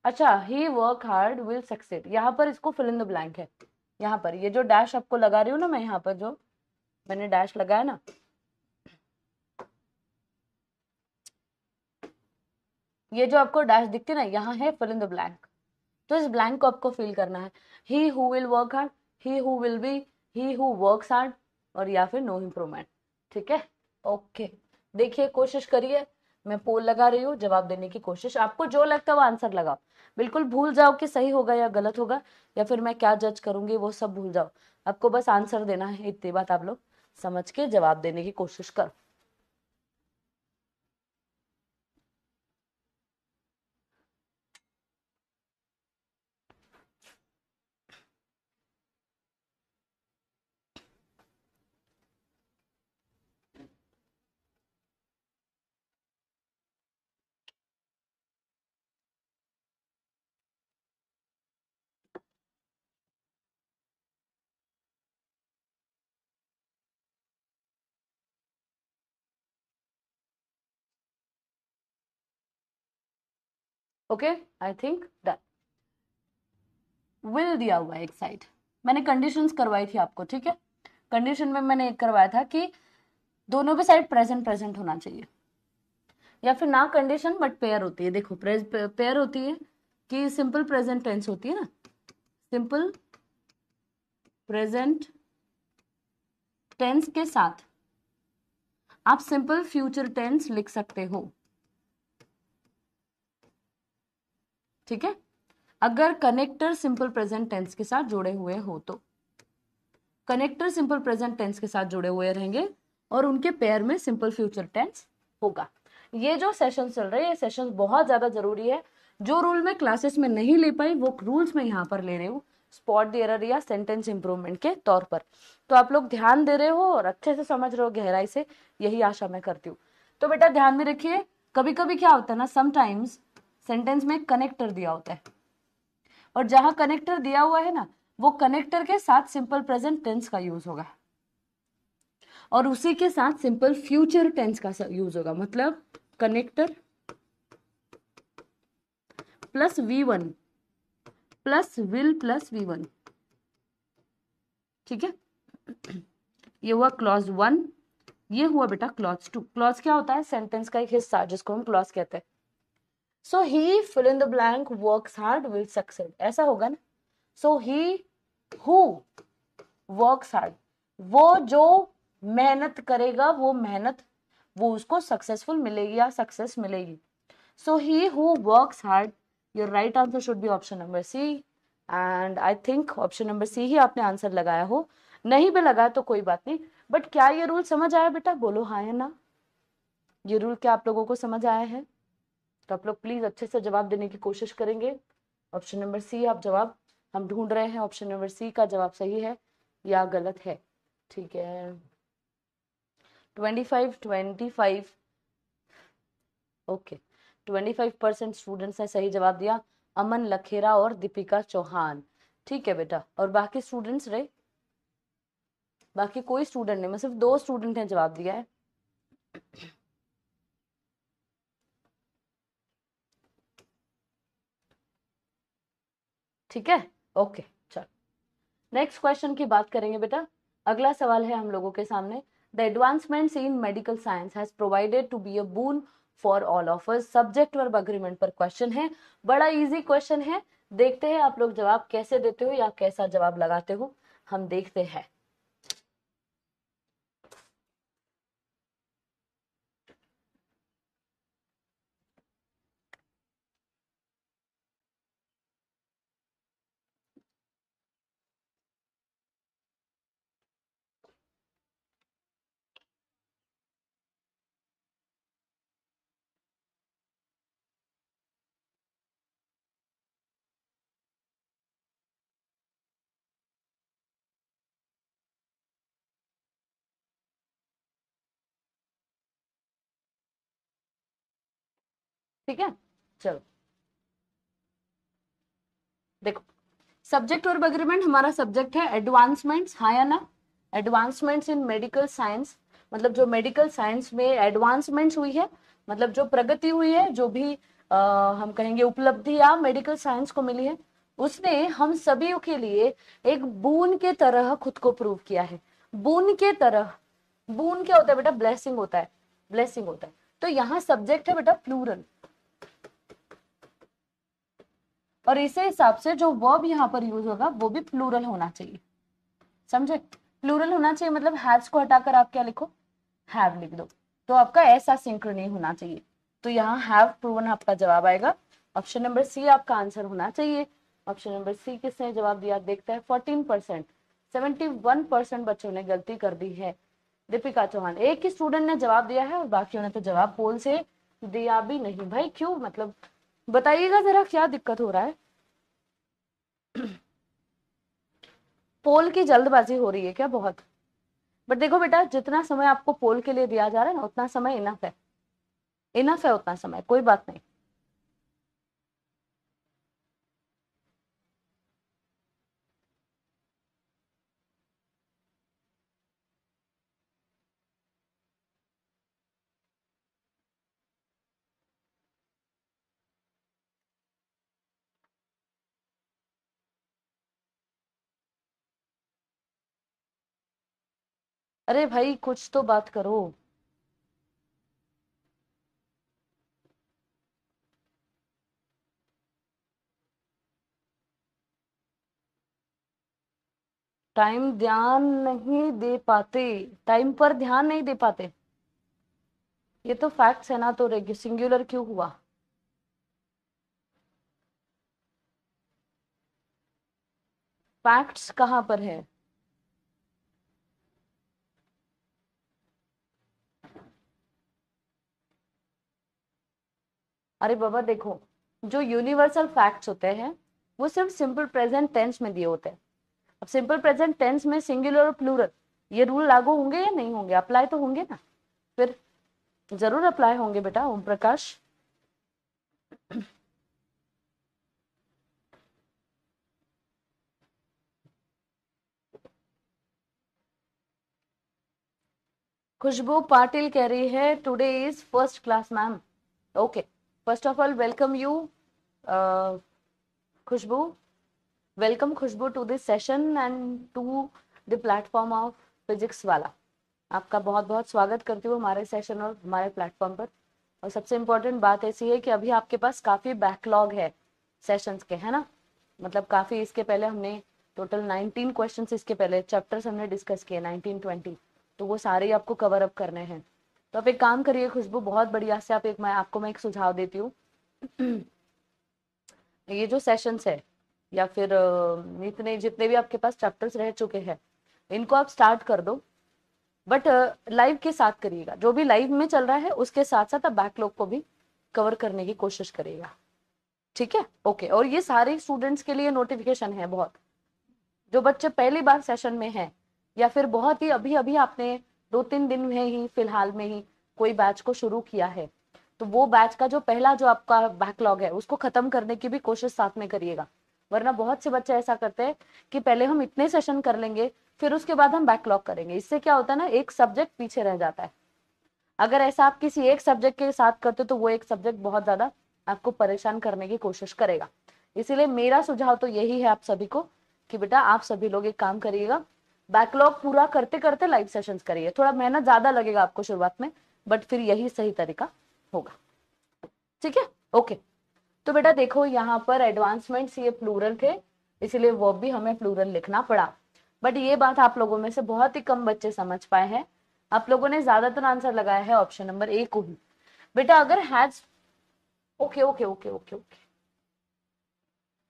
अच्छा, he work hard will succeed, यहाँ पर इसको फिल इन द ब्लैंक है। यहाँ पर ये जो डैश आपको लगा रही हूँ ना मैं, यहाँ पर जो मैंने डैश लगाया ना, ये जो आपको डैश दिखती है ना, यहाँ है फिल इन द ब्लैंक। तो इस ब्लैंक को आपको फिल करना है। He who will work hard, he who will be, he who works hard, और या फिर नो इम्प्रूवमेंट। ठीक है, ओके। देखिए, कोशिश करिए, मैं पोल लगा रही हूँ, जवाब देने की कोशिश, आपको जो लगता है वो आंसर लगाओ। बिल्कुल भूल जाओ कि सही होगा या गलत होगा, या फिर मैं क्या जज करूंगी, वो सब भूल जाओ। आपको बस आंसर देना है, इतनी बात आप लोग समझ के जवाब देने की कोशिश करो। Okay, I think done. Will दिया हुआ है एक साइड, मैंने कंडीशंस करवाई थी आपको। ठीक है, कंडीशन में मैंने एक करवाया था कि दोनों भी साइड प्रेजेंट प्रेजेंट होना चाहिए, या फिर ना कंडीशन बट पेयर होती है। देखो पेयर होती है कि सिंपल प्रेजेंट टेंस होती है ना, सिंपल प्रेजेंट टेंस के साथ आप सिंपल फ्यूचर टेंस लिख सकते हो। ठीक है, अगर कनेक्टर सिंपल प्रेजेंट टेंस के साथ जुड़े हुए हो तो, कनेक्टर सिंपल प्रेजेंट टेंस के साथ जुड़े हुए रहेंगे और उनके पेयर में सिंपल फ्यूचर टेंस होगा। ये जो सेशन चल रहे हैं, ये सेशन बहुत ज्यादा जरूरी है। जो रूल मैं क्लासेस में नहीं ले पाई, वो रूल्स मैं यहाँ पर ले रही हूँ, स्पॉट द एरर या सेंटेंस इंप्रूवमेंट के तौर पर। तो आप लोग ध्यान दे रहे हो और अच्छे से समझ रहे हो गहराई से, यही आशा मैं करती हूँ। तो बेटा ध्यान में रखिए, कभी कभी क्या होता है ना, समटाइम्स सेंटेंस में कनेक्टर दिया होता है, और जहां कनेक्टर दिया हुआ है ना, वो कनेक्टर के साथ सिंपल प्रेजेंट टेंस का यूज होगा, और उसी के साथ सिंपल फ्यूचर टेंस का यूज होगा। मतलब connector plus V1 plus will plus V1। ठीक है, ये हुआ क्लॉज 1, ये हुआ बेटा क्लॉज 2। क्लॉज क्या होता है, सेंटेंस का एक हिस्सा जिसको हम क्लॉज कहते हैं। So he fill in the blank works hard will succeed, ऐसा होगा ना। So he who works hard, वो जो मेहनत करेगा, वो मेहनत वो उसको सक्सेसफुल मिलेगी या सक्सेस मिलेगी। So he who works hard, your right answer should be option number C, and I think option number C ही आपने आंसर लगाया हो। नहीं भी लगाया तो कोई बात नहीं, बट क्या ये रूल समझ आया बेटा, बोलो हाँ या ना। ये रूल क्या आप लोगों को समझ आया है? तो आप लोग प्लीज अच्छे से जवाब देने की कोशिश करेंगे। ऑप्शन नंबर सी आप जवाब, हम ढूंढ रहे हैं ऑप्शन नंबर सी का जवाब सही है या गलत है। ठीक है, 25 ओके, 25% स्टूडेंट्स ने सही जवाब दिया, अमन लखेरा और दीपिका चौहान। ठीक है बेटा, और बाकी स्टूडेंट्स रहे, बाकी कोई स्टूडेंट नहीं, मैं सिर्फ 2 स्टूडेंट ने जवाब दिया है। ठीक है, ओके चलो नेक्स्ट क्वेश्चन की बात करेंगे बेटा। अगला सवाल है हम लोगों के सामने, The advancements in medical science has provided to be a boon for all of us. Subject verb agreement पर क्वेश्चन है, बड़ा इजी क्वेश्चन है। देखते हैं आप लोग जवाब कैसे देते हो या कैसा जवाब लगाते हो, हम देखते हैं। ठीक है, चलो देखो, सब्जेक्ट वर्ब एग्रीमेंट हमारा सब्जेक्ट है एडवांसमेंट्स, हाँ या ना? एडवांसमेंट्स इन मेडिकल साइंस, मतलब जो मेडिकल साइंस में एडवांसमेंट्स हुई है, मतलब जो प्रगति हुई है, जो भी हम कहेंगे उपलब्धियां मेडिकल साइंस को मिली है, उसने हम सभी के लिए एक बून के तरह खुद को प्रूव किया है। बून के तरह, बून क्या होता है बेटा? ब्लेसिंग होता है, ब्लेसिंग होता है। तो यहाँ सब्जेक्ट है बेटा प्लूरल, और इसे हिसाब से जो वर्ब यहाँ पर यूज होगा वो भी प्लूरल होना चाहिए, समझे? प्लूरल होना चाहिए, मतलब हैव्स को हटाकर आप क्या लिखो? हैव लिख दो, तो आपका ऐसा सिंक्रोनी होना चाहिए। तो यहाँ हैव प्रूवन आपका जवाब आएगा। ऑप्शन नंबर सी आपका आंसर होना चाहिए। ऑप्शन नंबर सी किसने जवाब दिया? देखते हैं। 14%, 71% बच्चों ने गलती कर दी है। दीपिका चौहान, एक ही स्टूडेंट ने जवाब दिया है और बाकियों ने तो जवाब पोल से दिया भी नहीं। भाई क्यों, मतलब बताइएगा जरा क्या दिक्कत हो रहा है? पोल की जल्दबाजी हो रही है क्या? बहुत। बट देखो बेटा, जितना समय आपको पोल के लिए दिया जा रहा है ना, उतना समय इनफ है, इनफ है उतना समय, कोई बात नहीं। अरे भाई कुछ तो बात करो। टाइम ध्यान नहीं दे पाते, टाइम पर ध्यान नहीं दे पाते, ये तो फैक्ट्स है ना, तो सिंगुलर क्यों हुआ? फैक्ट्स कहाँ पर है? अरे बाबा देखो, जो यूनिवर्सल फैक्ट्स होते हैं वो सिर्फ सिंपल प्रेजेंट टेंस में दिए होते हैं। अब सिंपल प्रेजेंट टेंस में सिंगुलर और प्लूरल, ये रूल लागू होंगे या नहीं होंगे? अप्लाई तो होंगे ना, फिर जरूर अप्लाई होंगे बेटा ओम प्रकाश। खुशबू पाटिल कह रही है today is first class ma'am. Okay, first of all welcome you Khushboo, welcome Khushboo to this session and to the platform of physics वाला। आपका बहुत बहुत स्वागत करती हूँ हमारे सेशन और हमारे प्लेटफॉर्म पर। और सबसे इम्पोर्टेंट बात ऐसी है कि अभी आपके पास काफ़ी बैकलॉग है सेशंस के, है ना? मतलब काफ़ी, इसके पहले हमने टोटल 19 क्वेश्चंस इसके पहले चैप्टर्स हमने डिस्कस किए, 19-20, तो वो सारे आपको कवर अप करने हैं। तो आप एक काम करिए खुशबू, बहुत बढ़िया से आप मैं एक सुझाव देती हूँ। ये जो सेशंस है या फिर इतने जितने भी आपके पास चैप्टर्स रह चुके हैं, इनको आप स्टार्ट कर दो, बट लाइव के साथ करिएगा। जो भी लाइव में चल रहा है उसके साथ साथ आप बैकलॉग को भी कवर करने की कोशिश करिएगा, ठीक है? ओके, और ये सारे स्टूडेंट्स के लिए नोटिफिकेशन है बहुत, जो बच्चे पहली बार सेशन में हैं या फिर बहुत ही अभी अभी आपने 2-3 दिन में ही फिलहाल में ही कोई बैच को शुरू किया है, तो वो बैच का जो पहला जो आपका बैकलॉग है उसको खत्म करने की भी कोशिश साथ में करिएगा। वरना बहुत से बच्चे ऐसा करते हैं कि पहले हम इतने सेशन कर लेंगे फिर उसके बाद हम बैकलॉग करेंगे। इससे क्या होता है ना, एक सब्जेक्ट पीछे रह जाता है। अगर ऐसा आप किसी एक सब्जेक्ट के साथ करते हो तो वो एक सब्जेक्ट बहुत ज्यादा आपको परेशान करने की कोशिश करेगा। इसीलिए मेरा सुझाव तो यही है आप सभी को कि बेटा आप सभी लोग एक काम करिएगा, बैकलॉग पूरा करते करते लाइव सेशंस करिए, थोड़ा मेहनत ज्यादा लगेगा आपको शुरुआत में, बट फिर यही सही तरीका होगा। ठीक है, ओके। तो बेटा देखो यहाँ पर एडवांसमेंट्स ये प्लूरल थे, इसीलिए वो भी हमें प्लूरल लिखना पड़ा। बट ये बात आप लोगों में से बहुत ही कम बच्चे समझ पाए हैं, आप लोगों ने ज्यादातर आंसर लगाया है ऑप्शन नंबर ए को ही। बेटा अगर has, okay okay okay okay okay,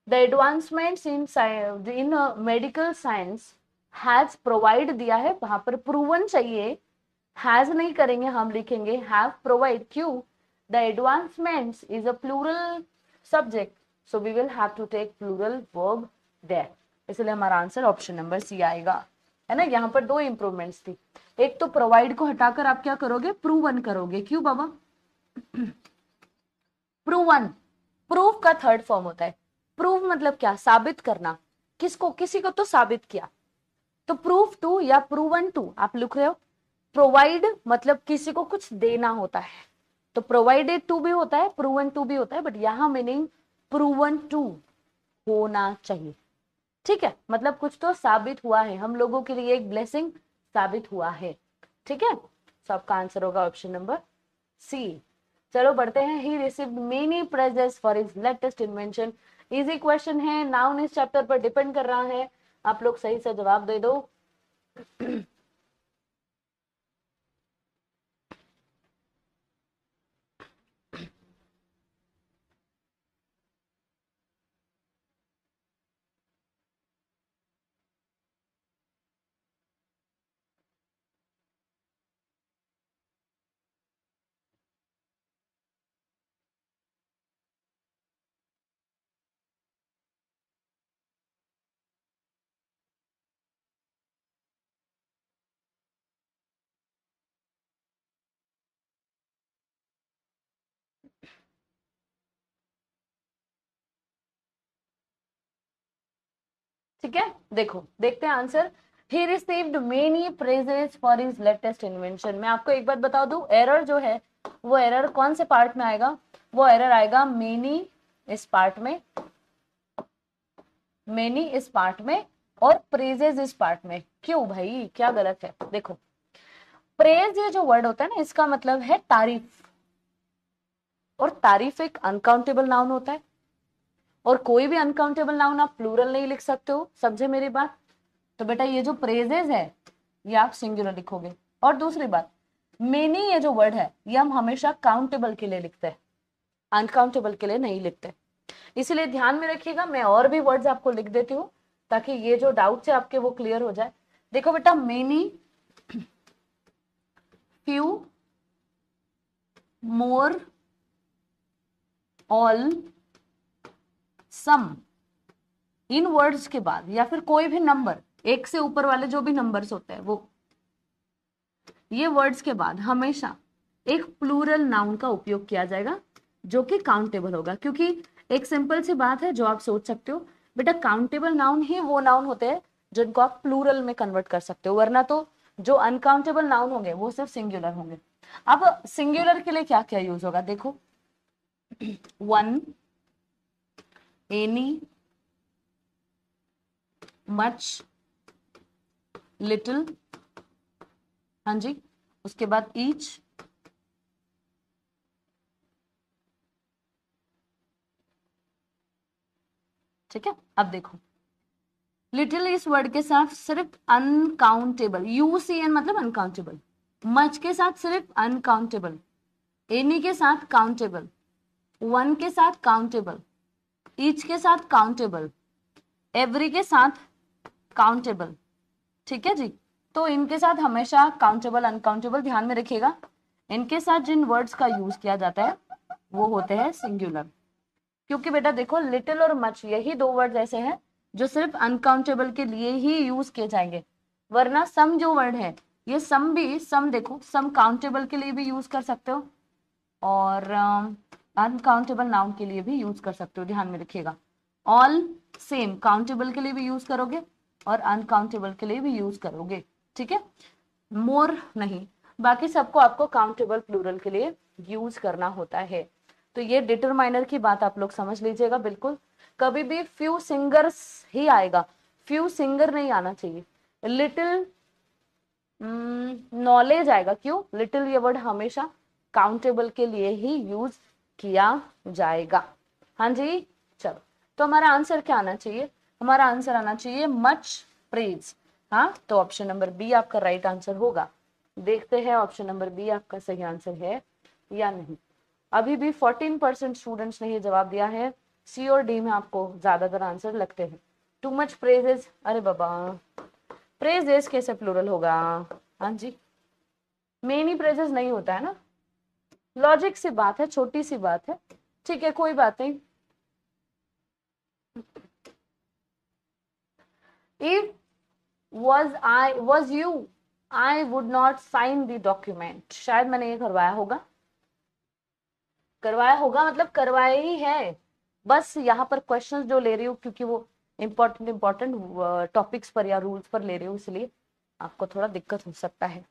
the advancements in medical science has provide दिया है, वहां पर प्रूवन चाहिए, हैज नहीं करेंगे, हम लिखेंगे हैव प्रोवाइड। क्यों? The advancements is a plural subject, so we will have to take plural verb there, इसलिए हमारा आंसर ऑप्शन नंबर सी आएगा, है ना। यहाँ पर दो इंप्रूवमेंट्स थी, एक तो प्रोवाइड को हटाकर आप क्या करोगे, प्रूवन करोगे। क्यों बाबा? प्रूवन, प्रूव का थर्ड फॉर्म होता है। प्रूव मतलब क्या? साबित करना। किसको? किसी को तो साबित किया, तो प्रूव टू या प्रूवन टू आप लिख रहे हो। प्रोवाइड मतलब किसी को कुछ देना होता है, तो प्रोवाइडेड टू भी होता है, प्रूवन टू भी होता है, बट यहां मीनिंग प्रूवन टू होना चाहिए। ठीक है, मतलब कुछ तो साबित हुआ है, हम लोगों के लिए एक ब्लेसिंग साबित हुआ है। ठीक है, सबका आंसर होगा ऑप्शन नंबर सी। चलो बढ़ते हैं। He received many praises for his latest invention. Easy question है, नाउन इस चैप्टर पर डिपेंड कर रहा है, आप लोग सही से जवाब दे दो। ठीक है, देखो देखते हैं answer. He received many praises for his latest invention. मैं आपको एक बात बता दूं, एरर जो है वो एरर कौन से पार्ट में आएगा? वो एरर आएगा मेनी इस पार्ट में, मेनी इस पार्ट में, और प्रेजेस इस पार्ट में। क्यों भाई, क्या गलत है? देखो, प्रेज ये जो वर्ड होता है ना, इसका मतलब है तारीफ, और तारीफ एक अनकाउंटेबल नाउन होता है, और कोई भी अनकाउंटेबल नाउन आप प्लूरल नहीं लिख सकते हो, समझे मेरी बात? तो बेटा ये जो प्रेजेज है ये आप सिंगुलर लिखोगे। और दूसरी बात, मेनी ये जो वर्ड है ये हम हमेशा काउंटेबल के लिए लिखते हैं, अनकाउंटेबल के लिए नहीं लिखते, इसलिए ध्यान में रखिएगा। मैं और भी वर्ड्स आपको लिख देती हूँ ताकि ये जो डाउट्स है आपके वो क्लियर हो जाए। देखो बेटा, मेनी, फ्यू, मोर, ऑल, सम, इन वर्ड्स के बाद या फिर कोई भी नंबर, एक से ऊपर वाले जो भी नंबर्स होते हैं वो, ये वर्ड्स के बाद हमेशा एक प्लूरल नाउन का उपयोग किया जाएगा जो कि काउंटेबल होगा। क्योंकि एक सिंपल सी बात है जो आप सोच सकते हो, बेटा काउंटेबल नाउन ही वो नाउन होते हैं जिनको आप प्लूरल में कन्वर्ट कर सकते हो, वरना तो जो अनकाउंटेबल नाउन होंगे वो सिर्फ सिंगुलर होंगे। अब सिंगुलर के लिए क्या क्या यूज होगा, देखो, वन, एनी, मच, लिटिल, हाँ जी, उसके बाद ईच, ठीक है। अब देखो, लिटिल इस वर्ड के साथ सिर्फ अनकाउंटेबल, यूसीएन मतलब अनकाउंटेबल, मच के साथ सिर्फ अनकाउंटेबल, एनी के साथ काउंटेबल, वन के साथ काउंटेबल, ईच के साथ काउंटेबल, एवरी के साथ काउंटेबल। ठीक है जी, तो इनके साथ हमेशा काउंटेबल अनकाउंटेबल ध्यान में रखिएगा। इनके साथ जिन वर्ड्स का यूज किया जाता है वो होते हैं सिंगुलर, क्योंकि बेटा देखो लिटिल और मच यही दो वर्ड ऐसे हैं जो सिर्फ अनकाउंटेबल के लिए ही यूज किए जाएंगे, वरना सम जो वर्ड है ये सम भी, सम देखो, सम काउंटेबल के लिए भी यूज कर सकते हो और अनकाउंटेबल नाउन के लिए भी यूज कर सकते हो, ध्यान में रखिएगा। ऑल सेम, काउंटेबल के लिए भी यूज करोगे और अनकाउंटेबल के लिए भी यूज करोगे। ठीक है, मोर नहीं, बाकी सबको आपको काउंटेबल प्लूरल के लिए यूज करना होता है। तो ये डिटरमाइनर की बात आप लोग समझ लीजिएगा बिल्कुल। कभी भी फ्यू सिंगर्स ही आएगा, फ्यू सिंगर नहीं आना चाहिए, लिटिल नॉलेज आएगा। क्यों? लिटिल ये वर्ड हमेशा काउंटेबल के लिए ही यूज किया जाएगा। हाँ जी, चलो, तो हमारा आंसर क्या आना चाहिए? हमारा आंसर आना चाहिए मच प्रेज। हाँ, तो ऑप्शन नंबर बी आपका राइट आंसर होगा। देखते हैं ऑप्शन नंबर बी आपका सही आंसर है या नहीं। अभी भी 14% स्टूडेंट्स ने ये जवाब दिया है। सी और डी में आपको ज्यादातर आंसर लगते हैं। टू मच प्रेजेस, अरे बाबा, प्रेजेस कैसे प्लूरल होगा? हाँ जी, मेनी प्रेजेस नहीं होता है ना। लॉजिक सी बात है, छोटी सी बात है। ठीक है, कोई बात नहीं। If was you, I would not sign the document। शायद मैंने ये करवाया होगा। करवाया होगा मतलब करवाया ही है। बस यहाँ पर क्वेश्चंस जो ले रही हूँ क्योंकि वो इम्पोर्टेंट इम्पोर्टेंट टॉपिक्स पर या रूल्स पर ले रही हूँ, इसलिए आपको थोड़ा दिक्कत हो सकता है।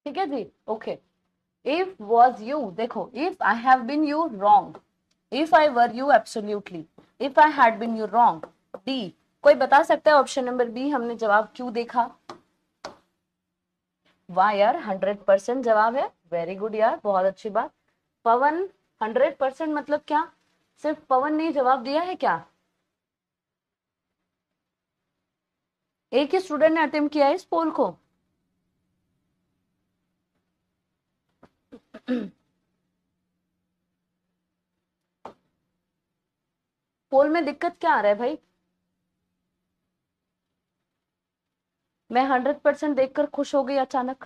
ठीक है जी, ओके। इफ वॉज यू, देखो, if I have been you wrong, if I were you absolutely, if I had been you wrong. D, कोई बता सकता है ऑप्शन नंबर बी हमने जवाब क्यों देखा? वाह यार, 100% जवाब है। वेरी गुड यार, बहुत अच्छी बात। पवन, 100% मतलब क्या? सिर्फ पवन ने जवाब दिया है क्या? एक ही स्टूडेंट ने अटेम्प्ट किया है इस पोल को? पोल में दिक्कत क्या आ रहा है भाई? मैं 100% देखकर खुश हो गई अचानक,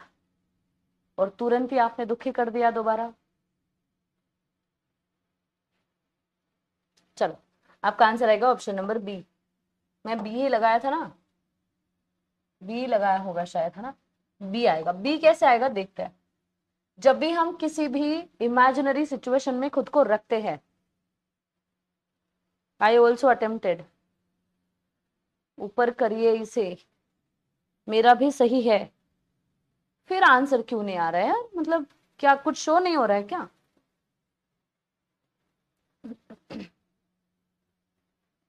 और तुरंत ही आपने दुखी कर दिया दोबारा। चलो, आपका आंसर आएगा ऑप्शन नंबर बी। मैं बी ही लगाया था ना, बी लगाया होगा शायद, है ना? बी आएगा। बी कैसे आएगा देखते हैं। जब भी हम किसी भी इमेजिनरी सिचुएशन में खुद को रखते हैं, आई ऑल्सो अटेम्प्टेड, ऊपर करिए इसे, मेरा भी सही है, फिर आंसर क्यों नहीं आ रहा है यार? मतलब क्या कुछ शो नहीं हो रहा है क्या?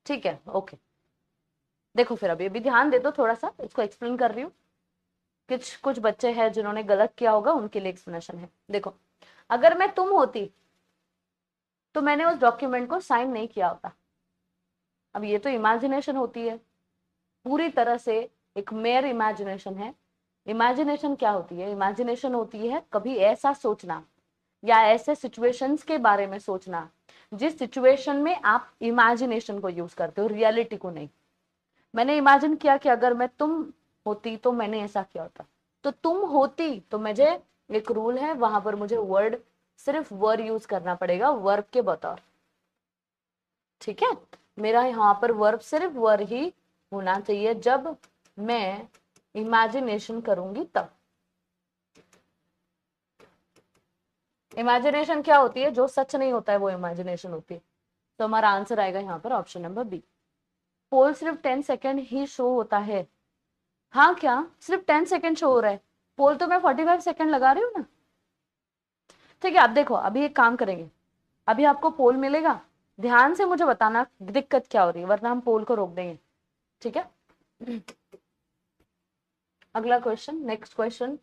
ठीक है, ओके। देखो फिर अभी अभी ध्यान दे दो थोड़ा सा, इसको एक्सप्लेन कर रही हूँ। कुछ कुछ बच्चे हैं जिन्होंने गलत किया होगा, उनके लिए एक्सप्लेनेशन है। देखो, अगर मैं तुम होती तो मैंने उस डॉक्यूमेंट को साइन नहीं किया होता। अब ये तो इमेजिनेशन होती है, पूरी तरह से एक मेयर इमेजिनेशन है। इमेजिनेशन क्या होती है? इमेजिनेशन होती है कभी ऐसा सोचना या ऐसे सिचुएशंस के बारे में सोचना जिस सिचुएशन में आप इमेजिनेशन को यूज करते हो, रियलिटी को नहीं। मैंने इमेजिन किया कि अगर मैं तुम होती तो मैंने ऐसा किया होता। तो तुम होती तो मुझे, एक रूल है वहां पर मुझे वर्ड, सिर्फ वर्ड यूज करना पड़ेगा वर्ब के बतौर। ठीक है, मेरा यहाँ पर वर्ब सिर्फ वर्ब ही होना चाहिए जब मैं इमेजिनेशन करूंगी तब। इमेजिनेशन क्या होती है? जो सच नहीं होता है वो इमेजिनेशन होती है। तो हमारा आंसर आएगा यहाँ पर ऑप्शन नंबर बी। पोल सिर्फ 10 सेकेंड ही शो होता है। हाँ, क्या सिर्फ 10 सेकेंड शो हो रहा है? पोल तो मैं 45 सेकेंड लगा रही हूँ ना। ठीक है, अब देखो, अभी एक काम करेंगे, अभी आपको पोल मिलेगा, ध्यान से मुझे बताना दिक्कत क्या हो रही है, वरना हम पोल को रोक देंगे। ठीक है, अगला question, next question.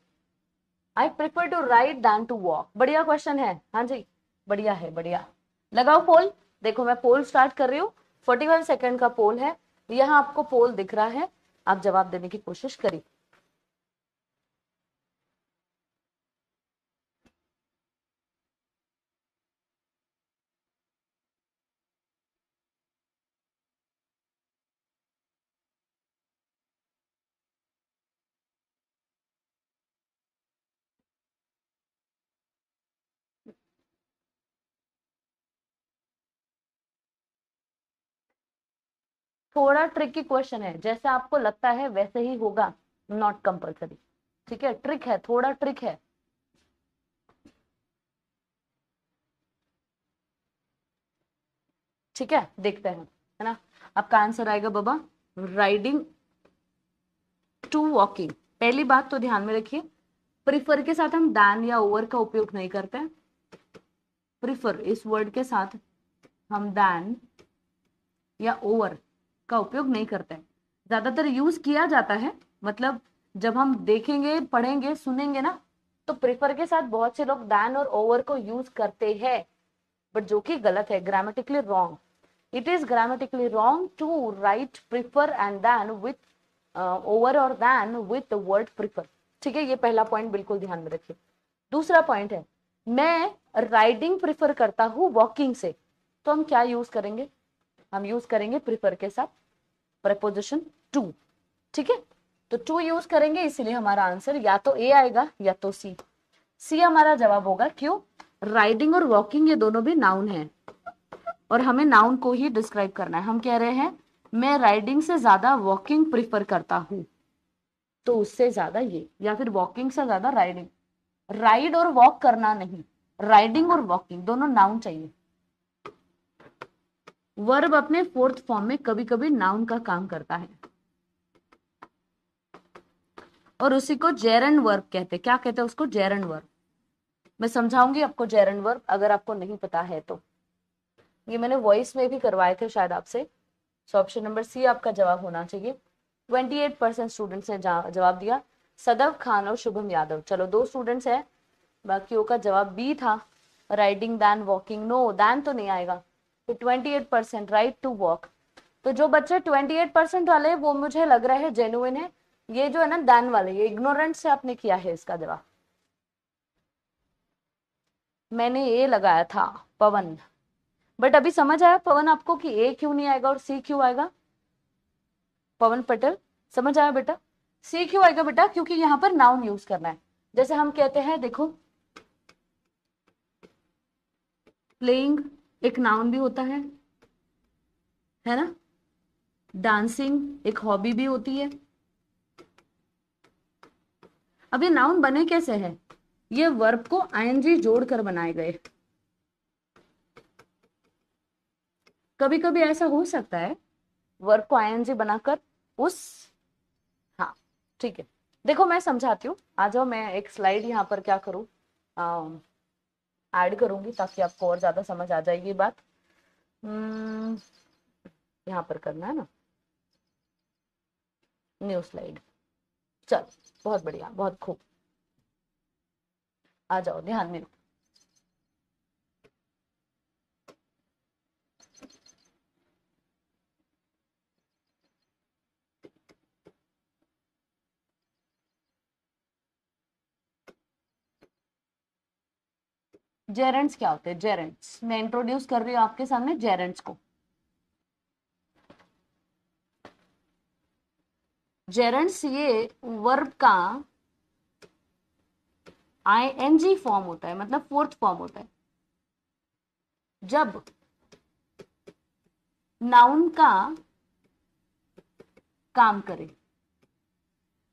I prefer to ride than to walk. बढ़िया क्वेश्चन है, हाँ जी, बढ़िया है, बढ़िया। लगाओ पोल। देखो मैं पोल स्टार्ट कर रही हूँ, 45 सेकेंड का पोल है। यहाँ आपको पोल दिख रहा है, आप जवाब देने की कोशिश करिए। थोड़ा ट्रिकी क्वेश्चन है, जैसा आपको लगता है वैसे ही होगा, नॉट कंपल्सरी। ठीक है, ट्रिक है, थोड़ा ट्रिक है। ठीक है, देखते हैं, है ना। आपका आंसर आएगा बाबा राइडिंग टू वॉकिंग। पहली बात तो ध्यान में रखिए, प्रिफर के साथ हम दैन या ओवर का उपयोग नहीं करते हैं। प्रिफर इस वर्ड के साथ हम दैन या ओवर का उपयोग नहीं करते हैं। ज्यादातर यूज किया जाता है, मतलब जब हम देखेंगे, पढ़ेंगे, सुनेंगे ना, तो प्रिफर के साथ बहुत से लोग दैन और ओवर को यूज करते हैं, बट जो कि गलत है, grammatically wrong. It is grammatically wrong to write prefer and than with over और than with the word prefer. ठीक है, ये पहला पॉइंट बिल्कुल ध्यान में रखिए। दूसरा पॉइंट है, मैं राइडिंग प्रिफर करता हूं वॉकिंग से, तो हम क्या यूज करेंगे? हम यूज करेंगे प्रिफर के साथ प्रेपोजिशन टू। ठीक है, तो टू यूज करेंगे, इसीलिए हमारा आंसर या तो ए आएगा या तो सी। सी हमारा जवाब होगा। क्यों? राइडिंग और वॉकिंग ये दोनों भी नाउन है, और हमें नाउन को ही डिस्क्राइब करना है। हम कह रहे हैं मैं राइडिंग से ज्यादा वॉकिंग प्रिफर करता हूं, तो उससे ज्यादा ये, या फिर वॉकिंग से ज्यादा राइडिंग। राइड और वॉक करना नहीं, राइडिंग और वॉकिंग दोनों नाउन चाहिए। वर्ब अपने फोर्थ फॉर्म में कभी कभी नाउन का काम करता है, और उसी को जेरंड वर्ब कहते हैं। क्या कहते हैं उसको? Gerund verb. मैं समझाऊंगी आपको जेरंड वर्ब, अगर आपको नहीं पता है तो। ये मैंने वॉइस में भी करवाए थे शायद आपसे। सो ऑप्शन नंबर सी आपका जवाब होना चाहिए। 28% स्टूडेंट्स ने जवाब दिया, सदव खान और शुभम यादव। चलो 2 स्टूडेंट्स है, बाकियों का जवाब बी था, riding than walking. No, than तो नहीं आएगा। तो 28% राइट टू वॉक। तो जो बच्चे 28% वाले वो मुझे लग रहा है जेन्युइन है। ये जो है ना दैन वाले, ये इग्नोरेंट से आपने किया है इसका जवाब। मैंने ये लगाया था पवन, बट अभी समझ आया पवन आपको कि ए क्यों नहीं आएगा और सी क्यों आएगा? पवन पटेल, समझ आया बेटा? सी क्यों आएगा बेटा? क्योंकि यहाँ पर नाउन यूज करना है। जैसे हम कहते हैं, देखो प्लेइंग एक नाउन भी होता है ना। डांसिंग एक हॉबी भी होती है। अब ये नाउन बने कैसे हैं? ये वर्ब को आईएनजी जोड़कर बनाए गए। कभी कभी ऐसा हो सकता है वर्ब को आईएनजी बनाकर उस, हाँ ठीक है। देखो मैं समझाती हूँ, आ जाओ, मैं एक स्लाइड यहाँ पर क्या करूँ, ऐड करूंगी ताकि आपको और ज्यादा समझ आ जाएगी बात। यहाँ पर करना है ना, न्यू स्लाइड। चल, बहुत बढ़िया, बहुत खूब। आ जाओ, ध्यान में। जेरेंट्स क्या होते हैं? जेरेंट्स मैं इंट्रोड्यूस कर रही हूँ आपके सामने जेरेंट्स को। जेरेंट्स ये वर्ब का आईएनजी फॉर्म होता है, मतलब फोर्थ फॉर्म होता है। जब नाउन का काम करे,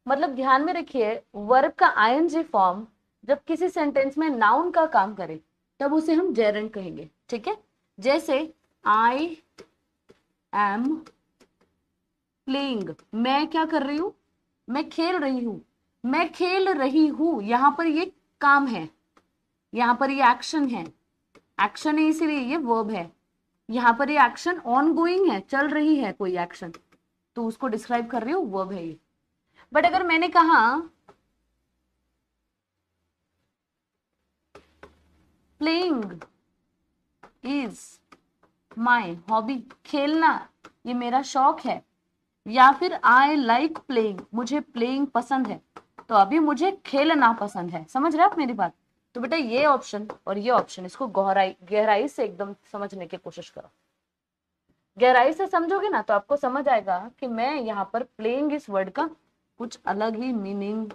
मतलब ध्यान में रखिए, वर्ब का आईएनजी फॉर्म जब किसी सेंटेंस में नाउन का काम करे तब उसे हम जेरेंट कहेंगे। ठीक है, जैसे आई एम प्लेइंग, मैं क्या कर रही हूं? मैं खेल रही हूं। मैं खेल रही हूं, यहां पर ये काम है, यहां पर ये एक्शन है। एक्शन है इसीलिए ये वर्ब है। यहां पर ये एक्शन ऑन गोइंग है, चल रही है कोई एक्शन, तो उसको डिस्क्राइब कर रही हूँ, वर्ब है ये। बट अगर मैंने कहा प्लेइंग इज माई हॉबी, खेलना ये मेरा शौक है, या फिर आई लाइक प्लेइंग, मुझे प्लेइंग पसंद है, तो अभी मुझे खेलना पसंद है। समझ रहे आप मेरी बात? तो बेटा ये ऑप्शन और ये ऑप्शन, इसको गहराई से एकदम समझने की कोशिश करो। गहराई से समझोगे ना तो आपको समझ आएगा कि मैं यहाँ पर प्लेइंग इस वर्ड का कुछ अलग ही मीनिंग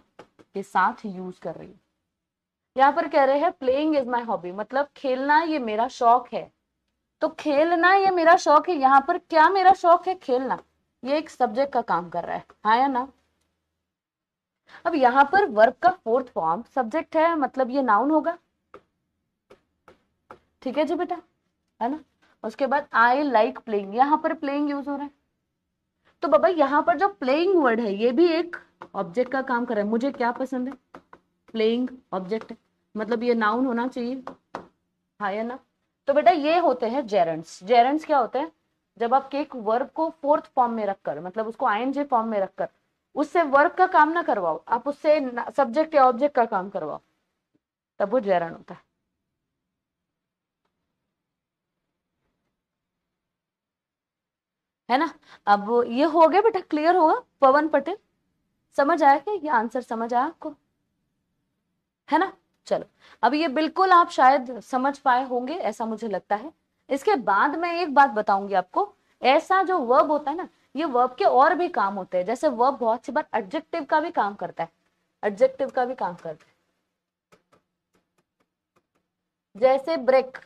के साथ यूज कर रही हूँ। यहाँ पर कह रहे हैं प्लेइंग इज माई हॉबी, मतलब खेलना ये मेरा शौक है। तो खेलना ये मेरा शौक है, यहाँ पर क्या मेरा शौक है? खेलना। ये एक सब्जेक्ट का काम कर रहा है, हाँ या ना। अब यहाँ पर वर्ब का फोर्थ फॉर्म सब्जेक्ट है, मतलब ये नाउन होगा, ठीक है जी बेटा, है ना। उसके बाद आई लाइक प्लेइंग, यहाँ पर प्लेइंग यूज हो रहा है, तो बाबा यहाँ पर जो प्लेइंग वर्ड है ये भी एक ऑब्जेक्ट का काम कर रहा है। मुझे क्या पसंद है, प्लेइंग ऑब्जेक्ट है, मतलब ये नाउन होना चाहिए, हाँ या ना। तो बेटा ये होते हैं जेरेंट्स। जेरेंट्स क्या होते हैं, जब आप एक वर्ब को फोर्थ फॉर्म में रखकर, मतलब उसको आईएनजी फॉर्म में रखकर उससे वर्ब का काम ना करवाओ, आप उससे सब्जेक्ट या ऑब्जेक्ट का काम करवाओ, तब वो जेरेंट होता है ना। अब ये हो गया बेटा, क्लियर होगा पवन पटेल, समझ आया क्या, ये आंसर समझ आया आपको, है ना। चलो, अब ये बिल्कुल आप शायद समझ पाए होंगे ऐसा मुझे लगता है। इसके बाद मैं एक बात बताऊंगी आपको, ऐसा जो वर्ब होता है ना, ये वर्ब के और भी काम होते हैं, जैसे वर्ब बहुत सी बार एडजेक्टिव का भी काम करता है, एडजेक्टिव का भी काम करता है, जैसे ब्रेक,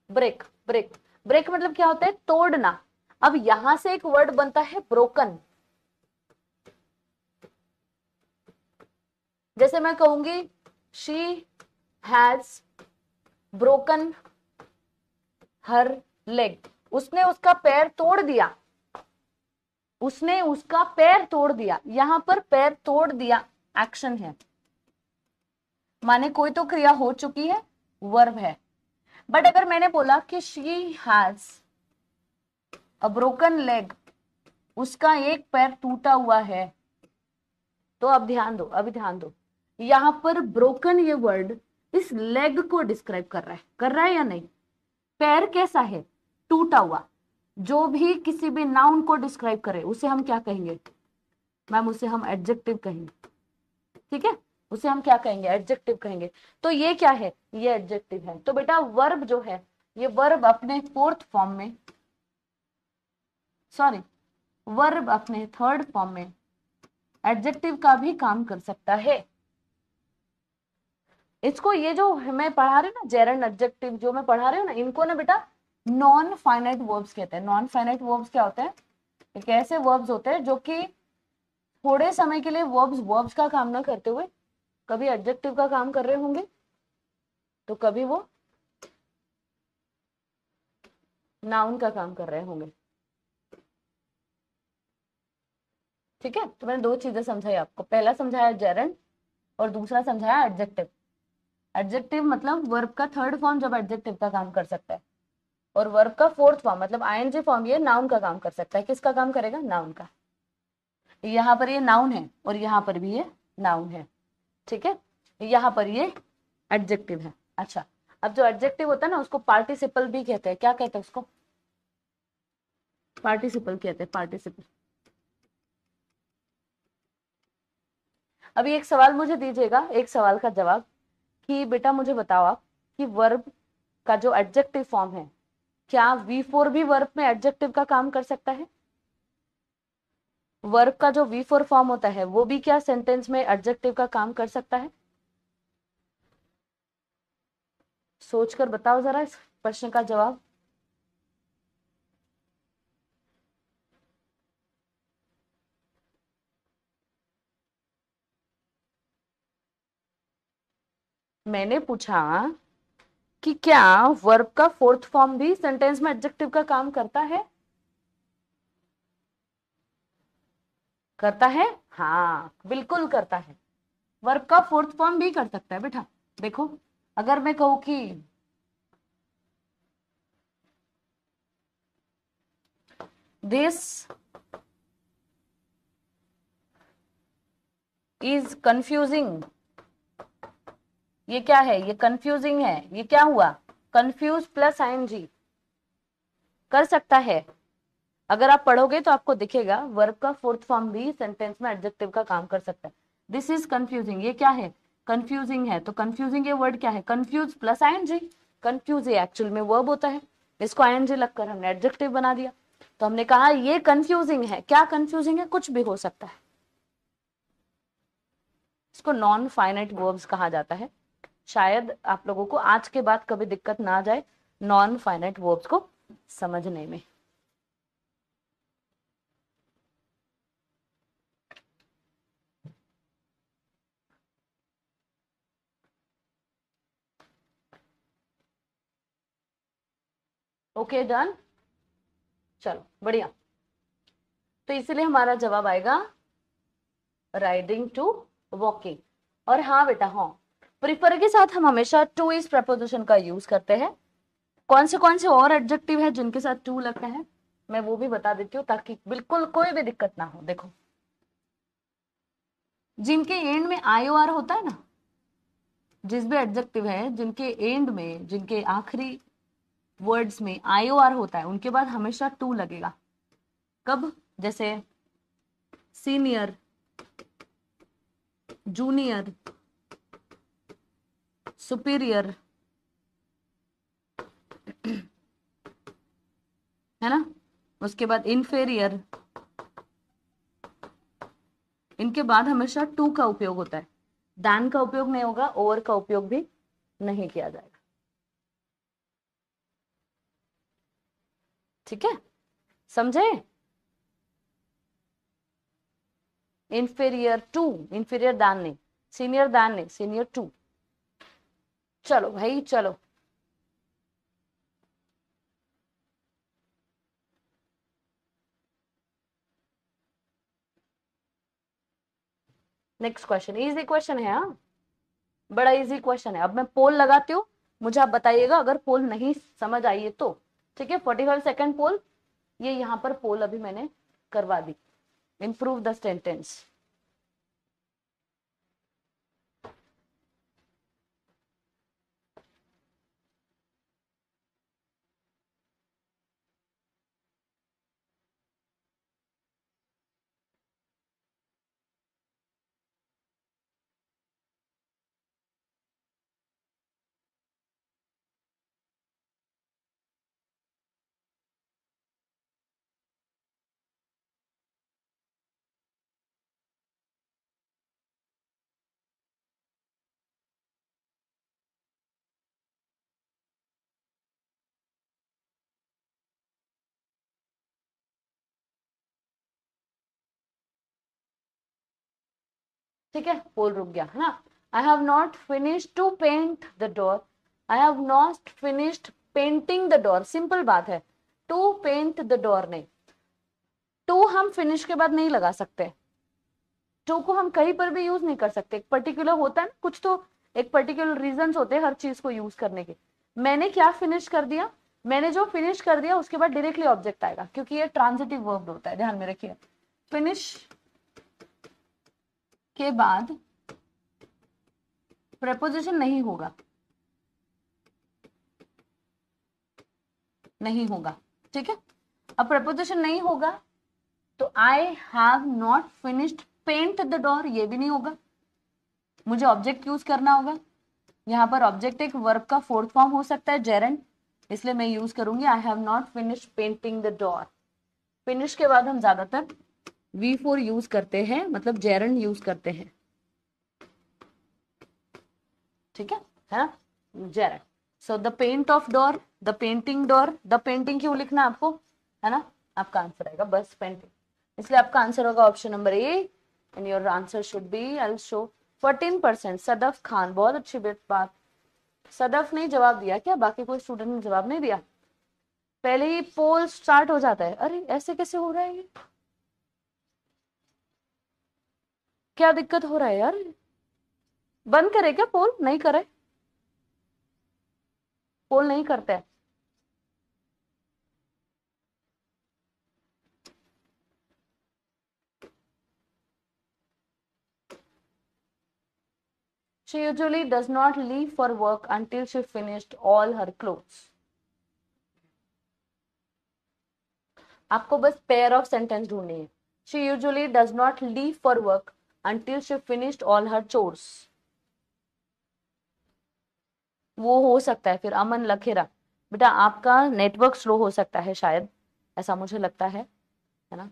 ब्रेक ब्रेक ब्रेक मतलब क्या होता है, तोड़ना। अब यहां से एक वर्ड बनता है ब्रोकन, जैसे मैं कहूंगी she has broken her leg, उसने उसका पैर तोड़ दिया, उसने उसका पैर तोड़ दिया, यहां पर पैर तोड़ दिया एक्शन है, माने कोई तो क्रिया हो चुकी है, वर्ब है। बट अगर मैंने बोला कि she has a broken leg, उसका एक पैर टूटा हुआ है, तो अब ध्यान दो, अभी ध्यान दो, यहां पर ब्रोकन ये वर्ड इस लेग को डिस्क्राइब कर रहा है, कर रहा है या नहीं। पैर कैसा है, टूटा हुआ, जो भी किसी भी नाउन को डिस्क्राइब करे उसे हम क्या कहेंगे मैम, उसे हम एडजेक्टिव कहेंगे, ठीक है, उसे हम क्या कहेंगे, एडजेक्टिव कहेंगे। तो ये क्या है, ये एडजेक्टिव है। तो बेटा वर्ब जो है, ये वर्ब अपने फोर्थ फॉर्म में, सॉरी, वर्ब अपने थर्ड फॉर्म में एडजेक्टिव का भी काम कर सकता है। इसको ये जो मैं पढ़ा रही हूँ ना, जेरंड एडजेक्टिव जो मैं पढ़ा रही हूँ ना, इनको ना बेटा नॉन फाइनाइट वर्ब्स कहते हैं। नॉन फाइनाइट वर्ब्स क्या होते हैं, एक ऐसे वर्ब्स होते हैं जो कि थोड़े समय के लिए वर्ब्स वर्ब्स का काम ना करते हुए कभी एडजेक्टिव का काम कर रहे होंगे, तो कभी वो नाउन का काम कर रहे होंगे, ठीक है। तो मैंने दो चीजें समझाई आपको, पहला समझाया जेरंड और दूसरा समझाया एडजेक्टिव। एडजेक्टिव मतलब वर्ब का थर्ड फॉर्म जब एडजेक्टिव का काम कर सकता है, और वर्ब का फोर्थ फॉर्म मतलब आईएनजी फॉर्म ये नाउन का काम कर सकता है। किसका काम करेगा, नाउन का। यहाँ पर ये नाउन है और यहाँ पर भी ये नाउन है, ठीक है। यहाँ पर ये एडजेक्टिव है। अच्छा, अब जो एडजेक्टिव होता है ना उसको पार्टिसिपल भी कहते हैं। क्या कहते हैं उसको, पार्टिसिपल कहते हैं, पार्टिसिपल। अभी एक सवाल मुझे दीजिएगा, एक सवाल का जवाब, कि बेटा मुझे बताओ आप कि वर्ब का जो एडजेक्टिव फॉर्म है, क्या V4 भी वर्ब में एडजेक्टिव का काम कर सकता है। वर्ब का जो V4 फॉर्म होता है वो भी क्या सेंटेंस में एडजेक्टिव का काम कर सकता है, सोचकर बताओ जरा इस प्रश्न का जवाब। मैंने पूछा कि क्या वर्ब का फोर्थ फॉर्म भी सेंटेंस में एडजेक्टिव का काम करता है, करता है, हाँ बिल्कुल करता है। वर्ब का फोर्थ फॉर्म भी कर सकता है बेटा। देखो, अगर मैं कहूं कि दिस इज कंफ्यूजिंग, ये क्या है, ये कंफ्यूजिंग है, ये क्या हुआ, कंफ्यूज प्लस आईएनजी, कर सकता है। अगर आप पढ़ोगे तो आपको दिखेगा वर्ब का फोर्थ फॉर्म भी सेंटेंस में एडजेक्टिव का काम कर सकता है। दिस इज कंफ्यूजिंग, ये क्या है, कंफ्यूजिंग है, तो कंफ्यूजिंग ये वर्ड क्या है, कंफ्यूज प्लस आईएनजी। कंफ्यूज ये एक्चुअल में वर्ब होता है, इसको आईएनजी लगकर हमने एडजेक्टिव बना दिया, तो हमने कहा ये कंफ्यूजिंग है। क्या कंफ्यूजिंग है, कुछ भी हो सकता है, इसको नॉन फाइनाइट वर्ब्स कहा जाता है। शायद आप लोगों को आज के बाद कभी दिक्कत ना आ जाए नॉन फाइनाइट वर्ब्स को समझने में। ओके डन, चलो बढ़िया। तो इसलिए हमारा जवाब आएगा राइडिंग टू वॉकिंग। और हाँ बेटा, हाँ, प्रिफर के साथ हम हमेशा टू इज प्रपोजिशन का यूज करते हैं। कौन से और एडजेक्टिव है जिनके साथ टू लगता है, मैं वो भी बता देती हूँ ताकि बिल्कुल कोई भी दिक्कत ना हो। देखो, जिनके एंड में आई ओ आर होता है ना, जिस भी एडजेक्टिव है जिनके एंड में, जिनके आखिरी वर्ड्स में आई ओ आर होता है, उनके बाद हमेशा टू लगेगा। कब? जैसे सीनियर, जूनियर, सुपीरियर, है ना, उसके बाद इन्फेरियर, इनके बाद हमेशा टू का उपयोग होता है। दैन का उपयोग नहीं होगा, ओवर का उपयोग भी नहीं किया जाएगा। ठीक है, समझे? इंफीरियर टू, इंफीरियर दैन नहीं, सीनियर दैन नहीं, सीनियर टू। चलो भाई चलो, नेक्स्ट क्वेश्चन। इजी क्वेश्चन है, हाँ, बड़ा इजी क्वेश्चन है। अब मैं पोल लगाती हूँ, मुझे आप बताइएगा अगर पोल नहीं समझ आई है तो। ठीक है, 45 सेकेंड पोल, ये यहाँ पर पोल अभी मैंने करवा दी। Improve the sentence. ठीक है, पोल रुक गया है ना। I have not finished to paint the door, I have not finished painting the door. Simple बात है, टू पेंट द डोर नहीं, टू हम फिनिश के बाद नहीं लगा सकते। टू को हम कहीं पर भी यूज नहीं कर सकते, एक पर्टिकुलर होता है ना, कुछ तो एक पर्टिकुलर रीजन होते हैं हर चीज को यूज करने के। मैंने क्या फिनिश कर दिया, मैंने जो फिनिश कर दिया उसके बाद डायरेक्टली ऑब्जेक्ट आएगा, क्योंकि ये ट्रांजिटिव वर्ब होता है, ध्यान में रखिए। फिनिश के बाद प्रपोजिशन नहीं होगा, नहीं होगा। ठीक है, अब प्रपोजिशन नहीं होगा तो I have not finished paint the door, ये भी नहीं होगा, मुझे ऑब्जेक्ट यूज करना होगा। यहाँ पर ऑब्जेक्ट एक वर्ब का फोर्थ फॉर्म हो सकता है, जेरंड, इसलिए मैं यूज करूंगी आई have not finished painting the door. Finish के बाद हम ज्यादातर V4 यूज करते हैं, मतलब जेरंड यूज करते हैं। ठीक है ना, gerund. So the paint of door, the painting door, the painting क्यों लिखना आपको, है ना, आपका आंसर आएगा बस पेंटिंग, इसलिए आपका आंसर होगा option number A, and your answer should be, I will show 14%। Sadaf Khan, बहुत अच्छी बात। सदफ ने जवाब दिया क्या, बाकी कोई स्टूडेंट ने जवाब नहीं दिया? पहले ही पोल स्टार्ट हो जाता है, अरे ऐसे कैसे हो रहा है ये, क्या दिक्कत हो रहा है यार? बंद करे क्या पोल? नहीं करे, पोल नहीं करते हैं। She usually does not leave for work until she finished all her clothes. आपको बस पेयर ऑफ सेंटेंस ढूंढनी है। She usually does not leave for work until she finished all her chores. वो हो सकता है फिर अमन लखेरा, बेटा आपका नेटवर्क स्लो हो सकता है शायद, ऐसा मुझे लगता है ना।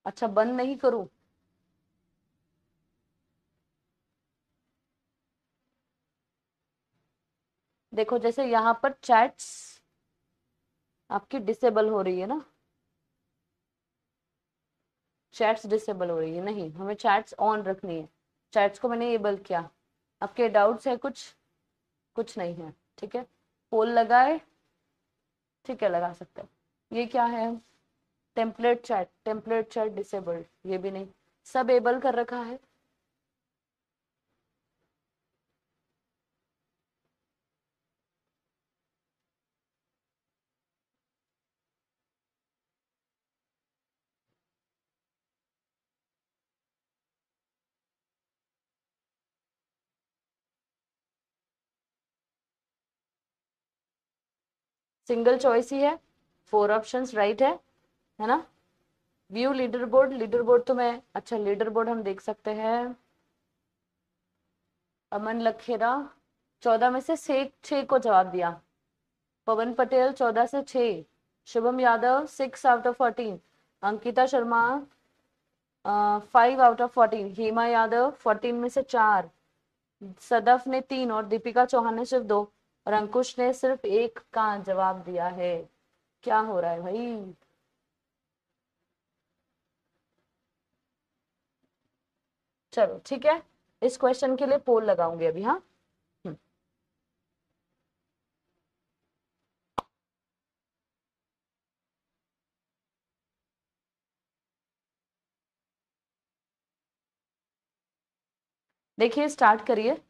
अच्छा, बंद नहीं करूं? देखो जैसे यहाँ पर चैट्स आपकी डिसेबल हो रही है ना, चैट्स डिसेबल हो रही है, नहीं हमें चैट्स ऑन रखनी है। चैट्स को मैंने एबल किया। आपके डाउट्स है कुछ? कुछ नहीं है, ठीक है। पोल लगाए, ठीक है लगा सकते हैं। ये क्या है? टेम्पलेट चैट डिसेबल्ड, ये भी नहीं, सब एबल कर रखा है। सिंगल चॉइस ही है, 4 ऑप्शंस राइट है ना। View leader board, leader board तो मैं, अच्छा लीडर बोर्ड हम देख सकते हैं। अमन लखेरा 14 में से 6 को जवाब दिया। पवन पटेल 14 से 6। Shubham Yadav 6 out of 14। Ankita Sharma 5 out of 14। Hema Yadav 14 में से 4। सदफ ने 3 और दीपिका चौहान ने सिर्फ 2 और अंकुश ने सिर्फ 1 का जवाब दिया है। क्या हो रहा है भाई? चलो ठीक है, इस क्वेश्चन के लिए पोल लगाऊंगी अभी। हाँ, देखिए स्टार्ट करिए।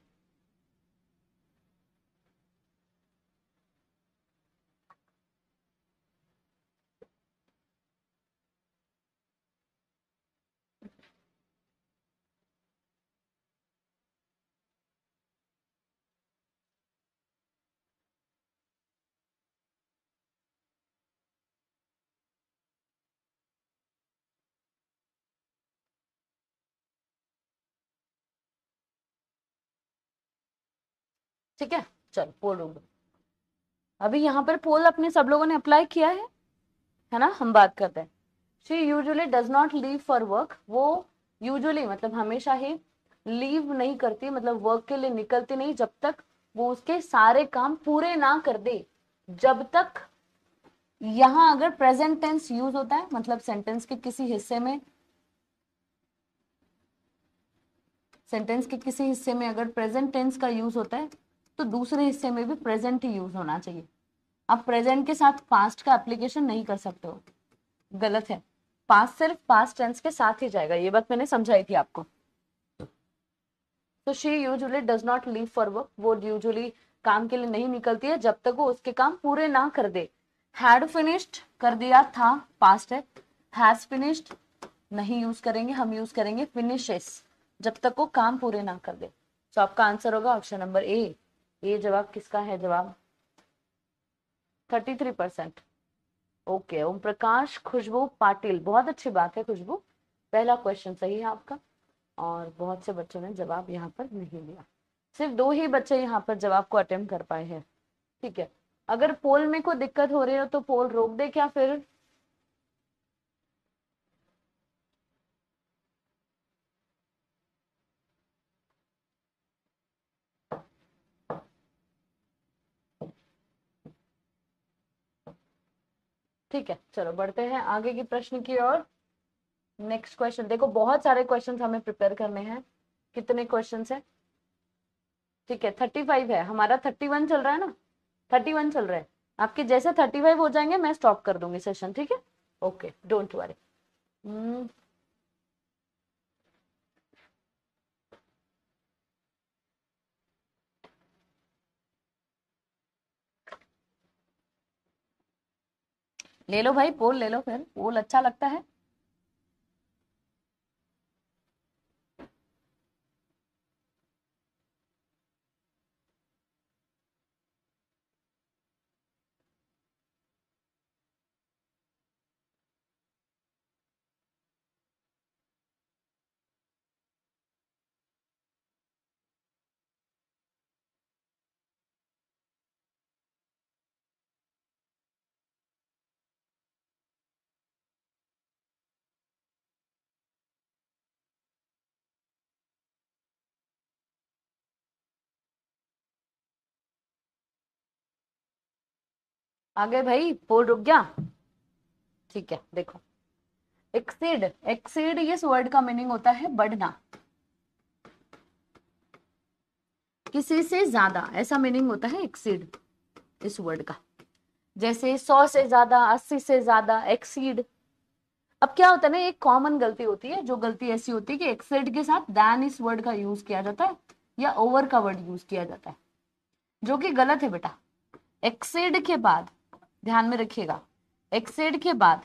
ठीक है, चल पोल होगा। अभी यहाँ पर पोल अपने सब लोगों ने अप्लाई किया है ना। हम बात करते हैं। She usually does not leave for work, वो यूजुअली मतलब हमेशा ही लीव नहीं करती, मतलब वर्क के लिए निकलती नहीं जब तक वो उसके सारे काम पूरे ना कर दे। जब तक, यहाँ अगर प्रेजेंट टेंस यूज होता है मतलब सेंटेंस के किसी हिस्से में, सेंटेंस के किसी हिस्से में अगर प्रेजेंट टेंस का यूज होता है तो दूसरे हिस्से में भी प्रेजेंट ही यूज होना चाहिए। आप प्रेजेंट के साथ पास्ट का एप्लीकेशन नहीं कर सकते हो, गलत है। पास्ट सिर्फ पास्ट टेंस के साथ ही जाएगा, ये बात मैंने समझाई थी आपको। तो she usually does not leave for work, वो यूजुअली काम के लिए नहीं निकलती है जब तक वो उसके काम पूरे ना कर दे। हैड फिनिश्ड कर दिया था, पास्ट है। हैज फिनिश्ड नहीं यूज करेंगे, हम यूज करेंगे फिनिशेस, जब तक वो काम पूरे ना कर दे। तो आपका आंसर होगा ऑप्शन नंबर ए। ये जवाब किसका है? जवाब 33%। ओके, ओम प्रकाश खुशबू पाटिल, बहुत अच्छी बात है खुशबू, पहला क्वेश्चन सही है आपका। और बहुत से बच्चों ने जवाब यहाँ पर नहीं दिया, सिर्फ 2 ही बच्चे यहाँ पर जवाब को अटेम्प्ट कर पाए हैं। ठीक है, अगर पोल में कोई दिक्कत हो रही हो तो पोल रोक दे क्या फिर? ठीक है, चलो बढ़ते हैं आगे की प्रश्न की ओर। नेक्स्ट क्वेश्चन देखो, बहुत सारे क्वेश्चन हमें प्रिपेयर करने हैं। कितने क्वेश्चन है? ठीक है 35 है, हमारा 31 चल रहा है ना। 31 चल रहा है, आपके जैसे 35 हो जाएंगे मैं स्टॉप कर दूंगी सेशन, ठीक है। Okay, don't worry. ले लो भाई पोल, ले लो फिर, पोल अच्छा लगता है। आ गए भाई, पोल रुक गया। ठीक है देखो, एक्सीड, एक्सीड इस वर्ड का मीनिंग होता है बढ़ना, किसी से ज्यादा, ऐसा मीनिंग होता है एक्सीड इस वर्ड का। जैसे 100 से ज्यादा, 80 से ज्यादा, एक्सीड। अब क्या होता है ना, एक कॉमन गलती होती है, जो गलती ऐसी होती है कि एक्सेड के साथ दैन इस वर्ड का यूज किया जाता है या ओवर का वर्ड यूज किया जाता है, जो कि गलत है बेटा। एक्सेड के बाद ध्यान में रखिएगा, एक्सेड के बाद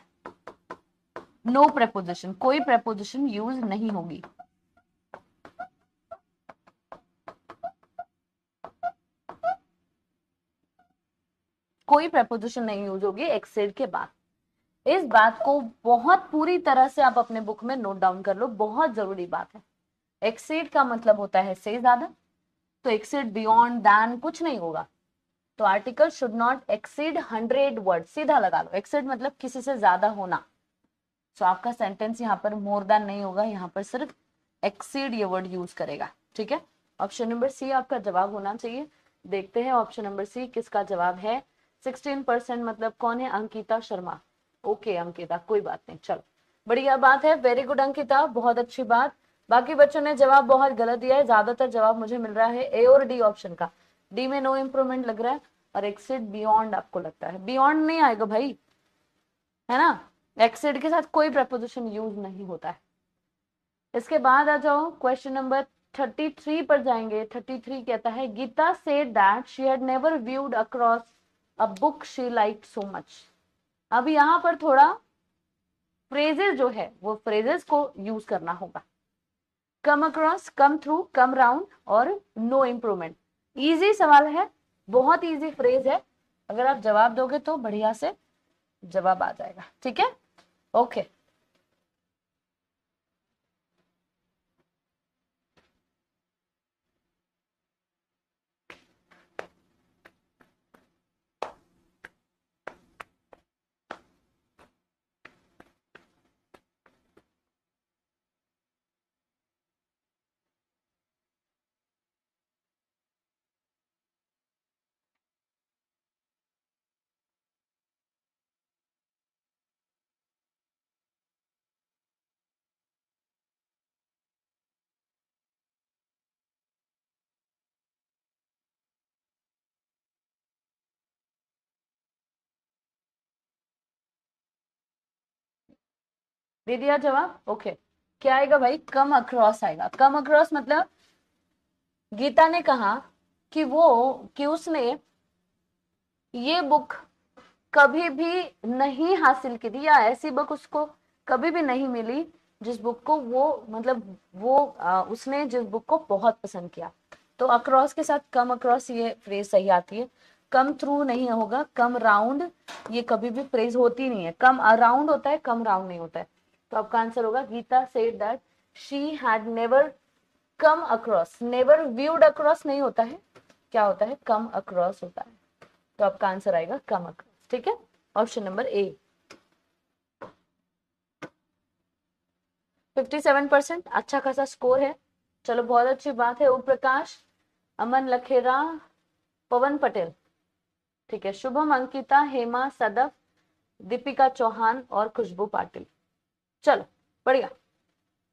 नो प्रेपोजिशन, कोई प्रेपोजिशन यूज नहीं होगी। कोई प्रेपोजिशन नहीं यूज होगी एक्सेड के बाद। इस बात को बहुत पूरी तरह से आप अपने बुक में नोट डाउन कर लो, बहुत जरूरी बात है। एक्सेड का मतलब होता है से ज्यादा, तो एक्सेड बियॉन्ड दैन कुछ नहीं होगा। तो article should not exceed 100 word, सीधा लगा लो, एक्सीड मतलब किसी से ज्यादा होना। तो आपका सेंटेंस यहाँ पर मोर देन नहीं होगा, यहाँ पर सिर्फ एक्सीड ये वर्ड यूज करेगा। ठीक है, ऑप्शन नंबर सी आपका जवाब होना चाहिए। देखते हैं ऑप्शन नंबर सी किसका जवाब है। 16% मतलब कौन है, अंकिता शर्मा। ओके अंकिता, कोई बात नहीं, चलो बढ़िया बात है, वेरी गुड अंकिता, बहुत अच्छी बात। बाकी बच्चों ने जवाब बहुत गलत दिया है, ज्यादातर जवाब मुझे मिल रहा है ए और डी ऑप्शन का। डी में नो इम्प्रूवमेंट लग रहा है, और एक्सिड बियॉन्ड आपको लगता है। बियॉन्ड नहीं आएगा भाई, है ना, एक्सिड के साथ कोई प्रपोजिशन यूज नहीं होता है। इसके बाद आ जाओ क्वेश्चन नंबर 33 पर जाएंगे। 33 कहता है Geeta said that she had never viewed across a book she liked so much. अब यहाँ पर थोड़ा फ्रेजेस जो है वो फ्रेजेस को यूज करना होगा। Come across, come through, come round और नो इम्प्रूवमेंट। इजी सवाल है, बहुत इजी फ्रेज है, अगर आप जवाब दोगे तो बढ़िया से जवाब आ जाएगा। ठीक है, ओके। दे दिया जवाब, ओके। क्या आएगा भाई, कम अक्रॉस आएगा। कम अक्रॉस मतलब गीता ने कहा कि उसने ये बुक कभी भी नहीं हासिल की थी, या ऐसी बुक उसको कभी भी नहीं मिली जिस बुक को वो मतलब उसने जिस बुक को बहुत पसंद किया। तो अक्रॉस के साथ कम अक्रॉस ये फ्रेज सही आती है। कम थ्रू नहीं होगा, कम राउंड ये कभी भी फ्रेज होती नहीं है, कम अराउंड होता है, कम राउंड नहीं होता है। तो आपका आंसर होगा Geeta said that she had never come across. Never viewed across नहीं होता है, क्या होता है, कम अक्रॉस होता है। तो आपका आंसर आएगा कम अक्रॉस। ठीक है, ऑप्शन नंबर ए। 57%, अच्छा खासा स्कोर है, चलो बहुत अच्छी बात है। ओम प्रकाश, अमन लखेरा, पवन पटेल, ठीक है, शुभम, अंकिता, हेमा, सदफ, दीपिका चौहान और खुशबू पाटिल। चलो बढ़िया,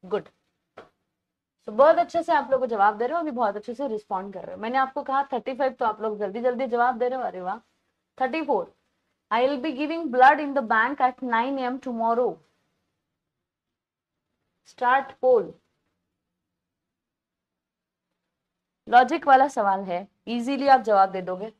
गुड। तो बहुत अच्छे से आप लोग जवाब दे रहे हो, अभी बहुत अच्छे से रिस्पॉन्ड कर रहे हो। मैंने आपको कहा 35, तो आप लोग जल्दी जल्दी जवाब दे रहे हो, अरे वाह। 34, I will be giving blood in the bank at 9 AM tomorrow. Start poll. Logic वाला सवाल है, इजीली आप जवाब दे दोगे।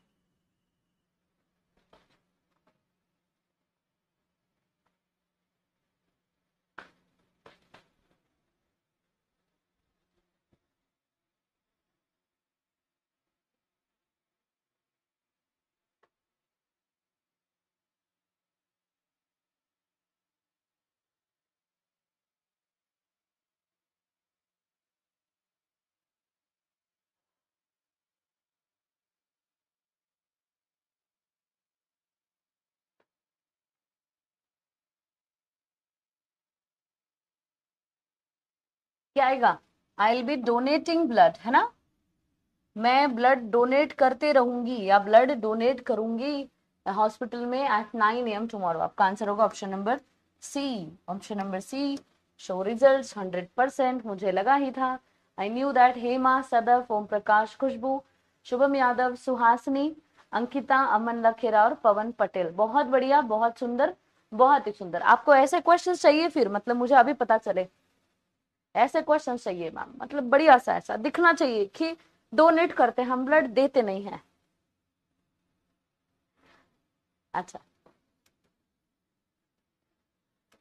क्या आएगा, I will be donating blood, है ना, मैं ब्लड डोनेट करते रहूंगी या ब्लड डोनेट करूंगी हॉस्पिटल में एट 9 AM टुमारो। आपका आंसर होगा option number C, option number C, show results 100%, मुझे लगा ही था। I knew that. Hema, Sadaf, Om Prakash, Khushboo, Shubham Yadav, Suhasini, Ankita, Aman Lakhera और पवन पटेल। बहुत बढ़िया, बहुत सुंदर, बहुत ही सुंदर। आपको ऐसे क्वेश्चन चाहिए फिर, मतलब मुझे अभी पता चले ऐसे क्वेश्चन चाहिए मैम, मतलब बढ़िया सा ऐसा दिखना चाहिए कि डोनेट करते हैं हम, ब्लड देते नहीं है। अच्छा,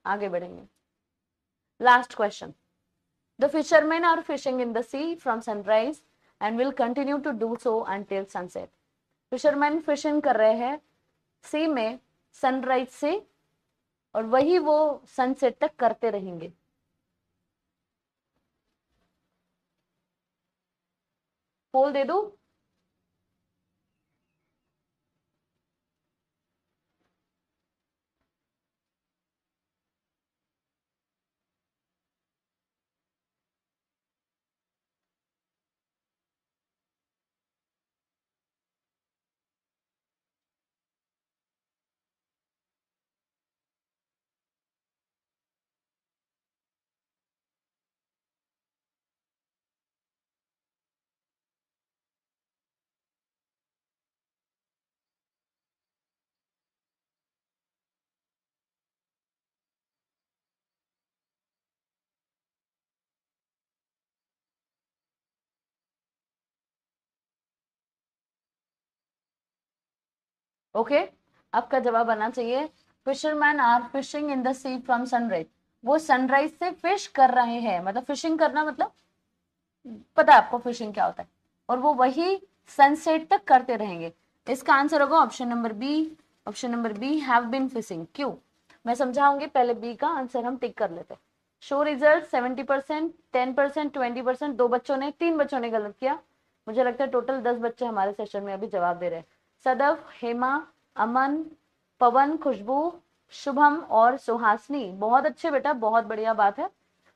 आगे बढ़ेंगे। Last question. The fisherman are fishing in the sea from sunrise and will continue to do so until sunset. Fisherman fishing कर रहे हैं सी में सनराइज से, और वही वो सनसेट तक करते रहेंगे। पोल दे दो। ओके, आपका जवाब आना चाहिए fisherman are fishing in the sea from sunrise. वो सनराइज से फिश कर रहे हैं, मतलब फिशिंग करना मतलब पता है आपको फिशिंग क्या होता है, और वो वही सनसेट तक करते रहेंगे। इसका आंसर होगा option number B. Option number B, have been fishing. क्यों, मैं समझाऊंगी, पहले बी का आंसर हम टिक कर लेते हैं। Show result 70%, 10%, 20%। दो बच्चों ने, तीन बच्चों ने गलत किया। मुझे लगता है टोटल 10 बच्चे हमारे सेशन में अभी जवाब दे रहे हैं। सदफ, हेमा, अमन, पवन, खुशबू, शुभम और सुहासनी। बहुत अच्छे बेटा, बहुत बढ़िया बात है।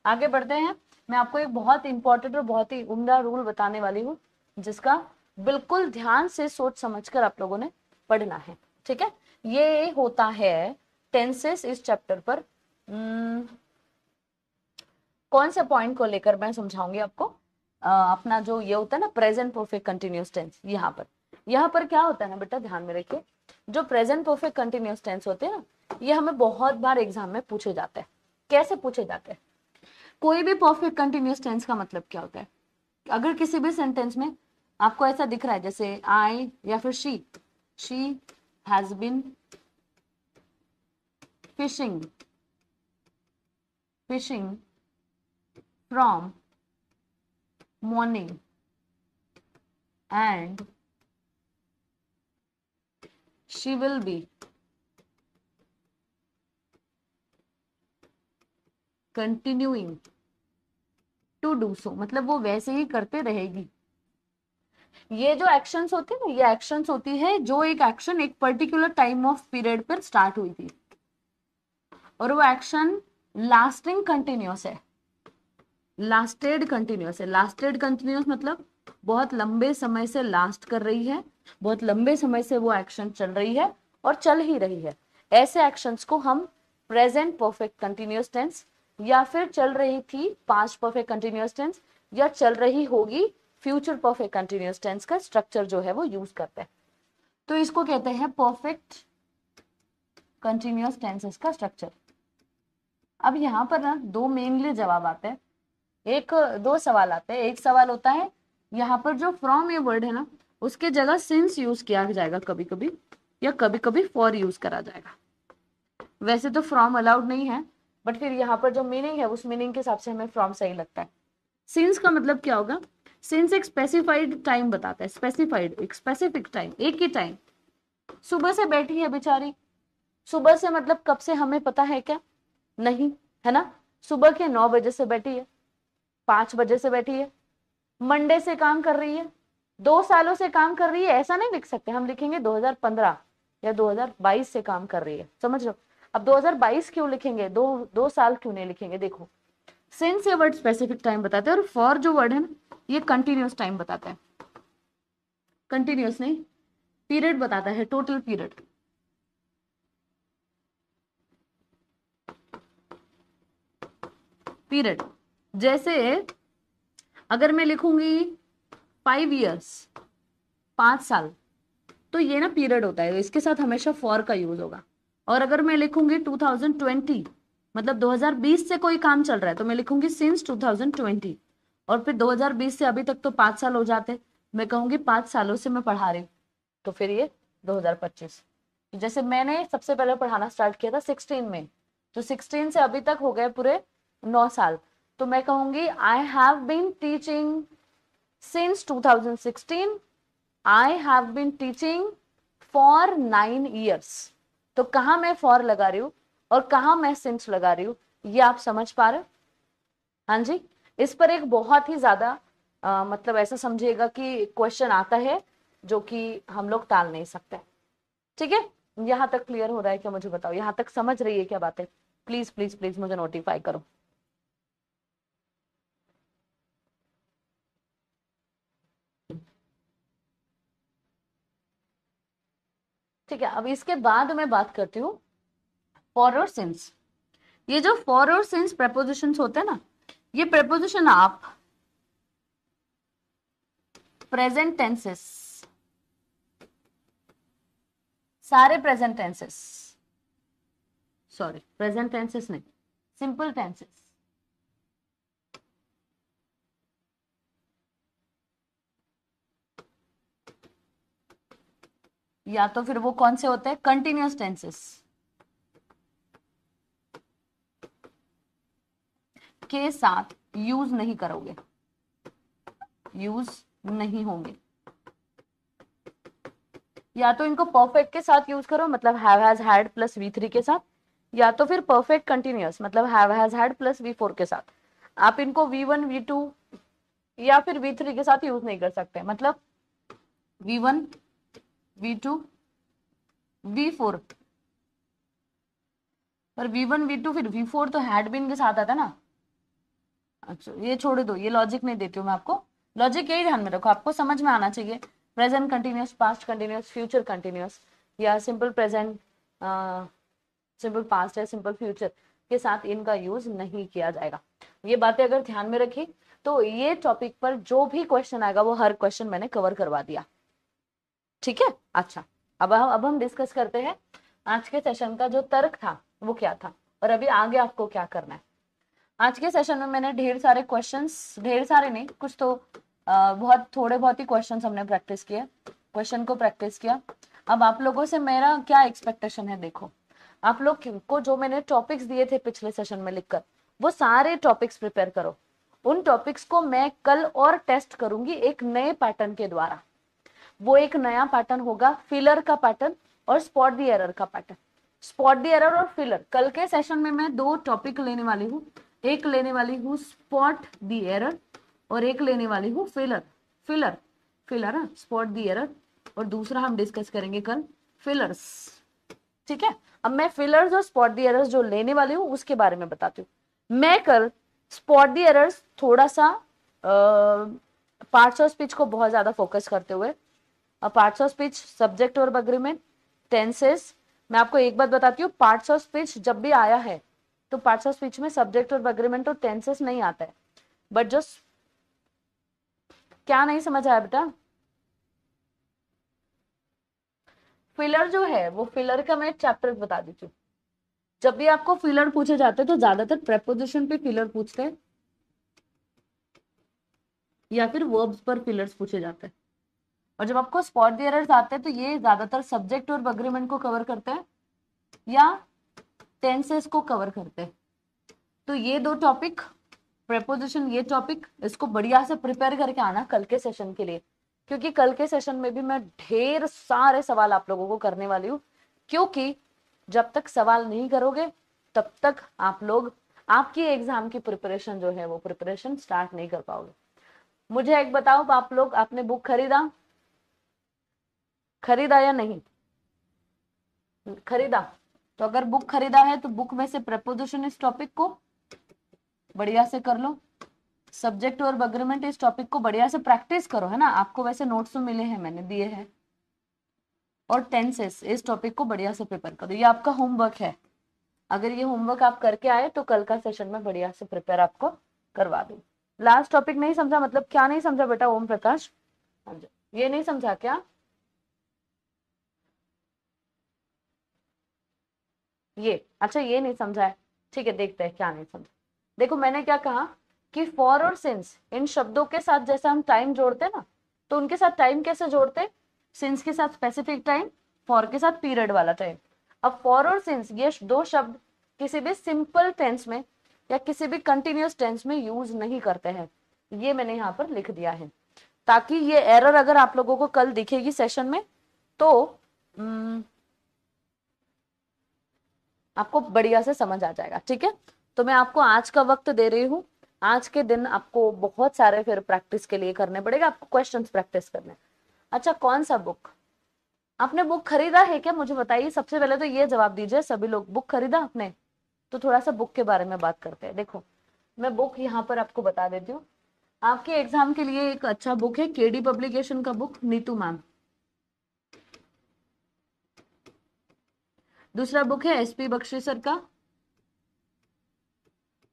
आगे बढ़ते हैं। मैं आपको एक बहुत इंपॉर्टेंट और बहुत ही उम्दा रूल बताने वाली हूँ, जिसका बिल्कुल ध्यान से सोच समझकर आप लोगों ने पढ़ना है। ठीक है, ये होता है टेंसेस इस चैप्टर पर। कौन से पॉइंट को लेकर मैं समझाऊंगी आपको। अपना जो ये होता है ना प्रेजेंट परफेक्ट कंटिन्यूअस टेंस, यहाँ पर क्या होता है ना बेटा, ध्यान में रखिए। जो प्रेजेंट परफेक्ट कंटिन्यूअस टेंस होते हैं ना, ये हमें बहुत बार एग्जाम में पूछे जाते हैं। कैसे पूछे जाते हैं? कोई भी परफेक्ट कंटिन्यूअस टेंस का मतलब क्या होता है? अगर किसी भी सेंटेंस में आपको ऐसा दिख रहा है, जैसे आई या फिर she has been fishing fishing from morning and she will be continuing to do so, मतलब वो वैसे ही करते रहेगी। ये जो एक्शंस होती है ना, ये एक्शंस होती है जो एक एक्शन एक पर्टिकुलर टाइम ऑफ पीरियड पर स्टार्ट हुई थी, और वो एक्शन लास्टिंग कंटिन्यूअस है। लास्टेड कंटिन्यूअस मतलब बहुत लंबे समय से लास्ट कर रही है, बहुत लंबे समय से वो एक्शन चल रही है और चल ही रही है। ऐसे एक्शंस को हम प्रेजेंट परफेक्ट कंटिन्यूअस टेंस, या फिर चल रही थी पास्ट परफेक्ट कंटिन्यूअस टेंस, या चल रही होगी फ्यूचर परफेक्ट कंटिन्यूअस टेंस का स्ट्रक्चर जो है वो यूज करते हैं। तो इसको कहते हैं परफेक्ट कंटिन्यूअस टेंसेस का स्ट्रक्चर। अब यहाँ पर ना दो मेनली जवाब आते हैं, दो सवाल आते हैं। एक सवाल होता है यहाँ पर जो फ्रॉम ये वर्ड है ना, उसके जगह सिंस यूज किया जाएगा कभी कभी, या कभी कभी फॉर यूज करा जाएगा। वैसे तो फ्रॉम अलाउड नहीं है, बट फिर यहाँ पर जो मीनिंग है उस मीनिंग के हिसाब से हमें फ्रॉम सही लगता है। सिंस का मतलब क्या होगा? सिंस एक स्पेसिफाइड टाइम बताता है, स्पेसिफाइड एक स्पेसिफिक टाइम, एक ही टाइम। सुबह से बैठी है बेचारी, सुबह से मतलब कब से हमें पता है क्या? नहीं, है ना। सुबह के 9 बजे से बैठी है, 5 बजे से बैठी है, मंडे से काम कर रही है, 2 सालों से काम कर रही है, ऐसा नहीं लिख सकते। हम लिखेंगे 2015 या 2022 से काम कर रही है, समझ लो। अब 2022 क्यों लिखेंगे, दो साल क्यों नहीं लिखेंगे? देखो, सिंस ये वर्ड स्पेसिफिक टाइम बताते हैं, और फॉर जो वर्ड है ना, ये कंटिन्यूअस टाइम बताता है। कंटिन्यूअस नहीं, पीरियड बताता है, टोटल पीरियड। पीरियड। जैसे अगर मैं लिखूंगी 5 years, 5 साल, तो ये ना पीरियड होता है, इसके साथ हमेशा फॉर का यूज होगा। और अगर मैं लिखूंगी 2020, मतलब 2020 से कोई काम चल रहा है, तो मैं लिखूंगी सिंस 2020। और फिर 2020 से अभी तक तो 5 साल हो जाते, मैं कहूंगी 5 सालों से मैं पढ़ा रही हूँ, तो फिर ये 2025। जैसे मैंने सबसे पहले पढ़ाना स्टार्ट किया था 16 में, तो 16 से अभी तक हो गए पूरे 9 साल, तो मैं कहूंगी I have been teaching since 2016, I have been teaching for 9 years। तो कहां मैं फॉर लगा रही हूं और कहां मैं सिंस लगा रही हूं, ये आप समझ पा रहे हो? हाँ जी। इस पर एक बहुत ही ज्यादा मतलब ऐसा समझिएगा कि क्वेश्चन आता है जो कि हम लोग टाल नहीं सकते। ठीक है, यहां तक क्लियर हो रहा है क्या? मुझे बताओ, यहां तक समझ रही है क्या बातें? प्लीज प्लीज प्लीज मुझे नोटिफाई करो। ठीक है, अब इसके बाद मैं बात करती हूँ फॉर और सिंस। ये जो फॉर और सिंस प्रेपोजिशंस होते हैं ना, ये प्रेपोजिशन आप प्रेजेंट टेंसेस, सारे present tenses, sorry present tenses नहीं, सिंपल टेंसेस, या तो फिर वो कौन से होते हैं, कंटिन्यूअस टेंसेस के साथ यूज नहीं करोगे, यूज नहीं होंगे। या तो इनको परफेक्ट के साथ यूज करो, मतलब have has had plus V3 के साथ, या तो फिर परफेक्ट कंटिन्यूअस मतलब have has had plus V4 के साथ। आप इनको V1 V2 या फिर V3 के साथ यूज नहीं कर सकते, मतलब V1 V2 V4, पर V1 V2 फिर V4 तो हैड बीन के साथ आता है ना। अच्छा ये छोड़ दो, ये लॉजिक नहीं देती हूँ मैं आपको, लॉजिक यही ध्यान में रखो, आपको समझ में आना चाहिए। Present continuous, past continuous, future continuous, या सिंपल प्रेजेंट, सिंपल पास्ट या सिंपल फ्यूचर के साथ इनका यूज नहीं किया जाएगा। ये बातें अगर ध्यान में रखी तो ये टॉपिक पर जो भी क्वेश्चन आएगा वो हर क्वेश्चन मैंने कवर करवा दिया। ठीक है, अच्छा अब हम डिस्कस करते हैं आज के सेशन का जो तर्क था वो क्या था और अभी आगे आपको क्या करना है। आज के सेशन में मैंने ढेर सारे क्वेश्चंस, ढेर सारे नहीं, कुछ तो बहुत थोड़े बहुत ही क्वेश्चंस हमने प्रैक्टिस किए, क्वेश्चन को प्रैक्टिस किया। अब आप लोगों से मेरा क्या एक्सपेक्टेशन है, देखो आप लोग को जो मैंने टॉपिक्स दिए थे पिछले सेशन में लिखकर, वो सारे टॉपिक्स प्रिपेयर करो। उन टॉपिक्स को मैं कल और टेस्ट करूंगी एक नए पैटर्न के द्वारा। वो एक नया पैटर्न होगा फिलर का पैटर्न और स्पॉट द एरर का पैटर्न। स्पॉट द एरर और फिलर, कल के सेशन में मैं 2 टॉपिक लेने वाली हूँ, एक लेने वाली हूँ स्पॉट द एरर और एक लेने वाली हूँ filler. Filler filler spot the error, और दूसरा हम डिस्कस करेंगे कल फिलर्स। ठीक है, अब मैं फिलर्स और स्पॉट द एरर्स जो लेने वाली हूँ उसके बारे में बताती हूँ। मैं कल स्पॉट द एरर्स थोड़ा सा पार्ट्स ऑफ स्पीच को बहुत ज्यादा फोकस करते हुए, पार्ट्स ऑफ स्पीच, सब्जेक्ट और अग्रीमेंट, टेंसेस। मैं आपको एक बात बताती हूँ, पार्ट्स ऑफ स्पीच जब भी आया है तो पार्ट्स ऑफ स्पीच में सब्जेक्ट और अग्रीमेंट और टेंसेस नहीं आता है, बट जो क्या नहीं समझ आया बेटा, फिलर जो है वो फिलर का मैं चैप्टर बता देती हूँ। जब भी आपको फिलर पूछे जाते हैं तो ज्यादातर प्रेपोजिशन पे फिलर पूछते हैं या फिर वर्ब्स पर फिलर्स पूछे जाते हैं। और जब आपको स्पॉट द एरर्स आते हैं तो ये ज्यादातर सब्जेक्ट और अग्रीमेंट को कवर करते हैं या टेंसेस को कवर करते हैं। तो ये 2 टॉपिक, प्रेपोजिशन, ये टॉपिक, इसको बढ़िया से प्रिपेयर करके आना कल के सेशन के लिए, क्योंकि कल के सेशन में भी मैं ढेर सारे सवाल आप लोगों को करने वाली हूँ। क्योंकि जब तक सवाल नहीं करोगे तब तक आप लोग आपकी एग्जाम की प्रिपरेशन जो है वो प्रिपरेशन स्टार्ट नहीं कर पाओगे। मुझे एक बताओ, आप लोग आपने बुक खरीदा या नहीं खरीदा? तो अगर बुक खरीदा है तो बुक में से प्रेपोजिशन इस टॉपिक को बढ़िया से कर लो, सब्जेक्ट और अग्रीमेंट इस टॉपिक को बढ़िया से प्रैक्टिस करो, है ना, आपको वैसे नोट्स तो मिले हैं, मैंने दिए हैं, और टेंसेस इस टॉपिक को बढ़िया से प्रिपेयर करो, ये आपका होमवर्क है। अगर ये होमवर्क आप करके आए तो कल का सेशन में बढ़िया से प्रिपेयर आपको करवा दूं। लास्ट टॉपिक नहीं समझा, मतलब क्या नहीं समझा बेटा ओम प्रकाश? हाँ जी, ये नहीं समझा क्या? ये अच्छा, ये नहीं समझा है, ठीक है, देखते हैं क्या नहीं समझा। देखो मैंने क्या कहा कि फॉर और सिंस इन शब्दों के साथ जैसे हम टाइम जोड़ते ना, तो उनके साथ टाइम कैसे जोड़ते? सिंस के साथ स्पेसिफिक टाइम, फॉर के साथ पीरियड वाला टाइम। अब फॉर और सिंस ये दो शब्द किसी भी सिंपल टेंस में या किसी भी कंटिन्यूअस टेंस में यूज नहीं करते हैं, ये मैंने यहाँ पर लिख दिया है, ताकि ये एरर अगर आप लोगों को कल दिखेगी सेशन में तो आपको बढ़िया से समझ आ जाएगा। ठीक है, तो मैं आपको आज का वक्त दे रही हूँ। आज के दिन आपको बहुत सारे फिर प्रैक्टिस के लिए करने पड़ेगा, आपको क्वेश्चंस प्रैक्टिस करने। अच्छा, कौन सा बुक आपने बुक खरीदा है क्या, मुझे बताइए। सबसे पहले तो ये जवाब दीजिए सभी लोग, बुक खरीदा आपने? तो थोड़ा सा बुक के बारे में बात करते हैं। देखो मैं बुक यहाँ पर आपको बता देती हूँ। आपके एग्जाम के लिए एक अच्छा बुक है केडी पब्लिकेशन का बुक, नीतू मैम। दूसरा बुक है एसपी बख्शी सर का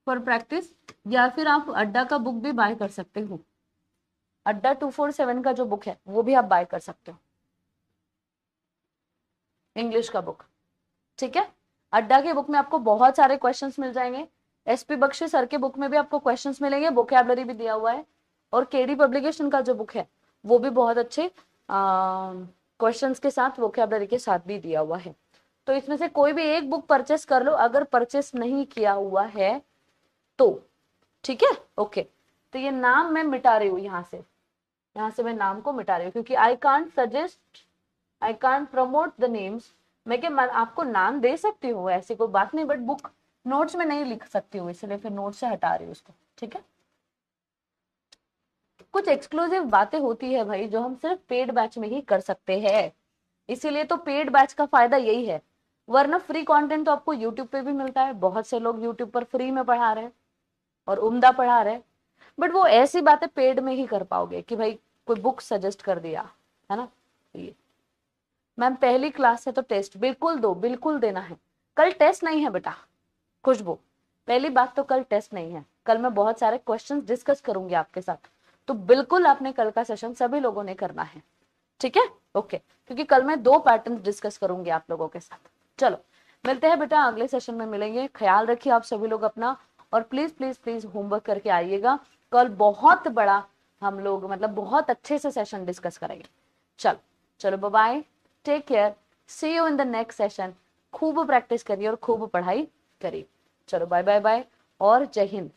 फॉर प्रैक्टिस, या फिर आप अड्डा का बुक भी बाय कर सकते हो। अड्डा 247 का जो बुक है वो भी आप बाय कर सकते हो, इंग्लिश का बुक। ठीक है, अड्डा के बुक में आपको बहुत सारे क्वेश्चंस मिल जाएंगे, एसपी बख्शी सर के बुक में भी आपको क्वेश्चंस मिलेंगे, वोकैबुलरी भी दिया हुआ है, और केडी पब्लिकेशन का जो बुक है वो भी बहुत अच्छे क्वेश्चंस के साथ वोकैबुलरी के साथ भी दिया हुआ है। तो इसमें से कोई भी एक बुक परचेस कर लो अगर परचेस नहीं किया हुआ है तो। ठीक है, ओके। तो ये नाम मैं मिटा रही हूँ यहाँ से मैं नाम को मिटा रही हूँ, क्योंकि I can't suggest, I can't promote the names. मैं क्या आपको नाम दे सकती हूँ, ऐसी कोई बात नहीं, बट बुक नोट्स में नहीं लिख सकती हूँ, इसलिए फिर नोट से हटा रही हूँ उसको। ठीक है, कुछ एक्सक्लूसिव बातें होती है भाई जो हम सिर्फ पेड बैच में ही कर सकते हैं, इसीलिए तो पेड बैच का फायदा यही है। वरना फ्री कंटेंट तो आपको यूट्यूब पे भी मिलता है, बहुत से लोग यूट्यूब पर फ्री में पढ़ा रहे हैं और उम्दा पढ़ा रहे हैं, बट वो ऐसी बातें पेड में ही कर पाओगे कि भाई कोई बुक सजेस्ट कर दिया है ना। ये मैम पहली क्लास है तो टेस्ट बिल्कुल दो, बिल्कुल देना है। कल टेस्ट नहीं है बेटा खुशबू, पहली बात तो कल टेस्ट नहीं है, कल मैं बहुत सारे क्वेश्चंस डिस्कस करूंगी आपके साथ, तो बिल्कुल आपने कल का सेशन सभी लोगों ने करना है। ठीक है, ओके, क्योंकि कल मैं 2 पैटर्न डिस्कस करूंगी आप लोगों के साथ। चलो मिलते हैं बेटा, अगले सेशन में मिलेंगे। ख्याल रखिए आप सभी लोग अपना, और प्लीज प्लीज प्लीज होमवर्क करके आइएगा। कल बहुत बड़ा हम लोग मतलब बहुत अच्छे से सेशन डिस्कस करेंगे। चलो चलो, bye bye, take care, see you in the next session. खूब प्रैक्टिस करिए और खूब पढ़ाई करिए। चलो बाय बाय बाय, और जय हिंद।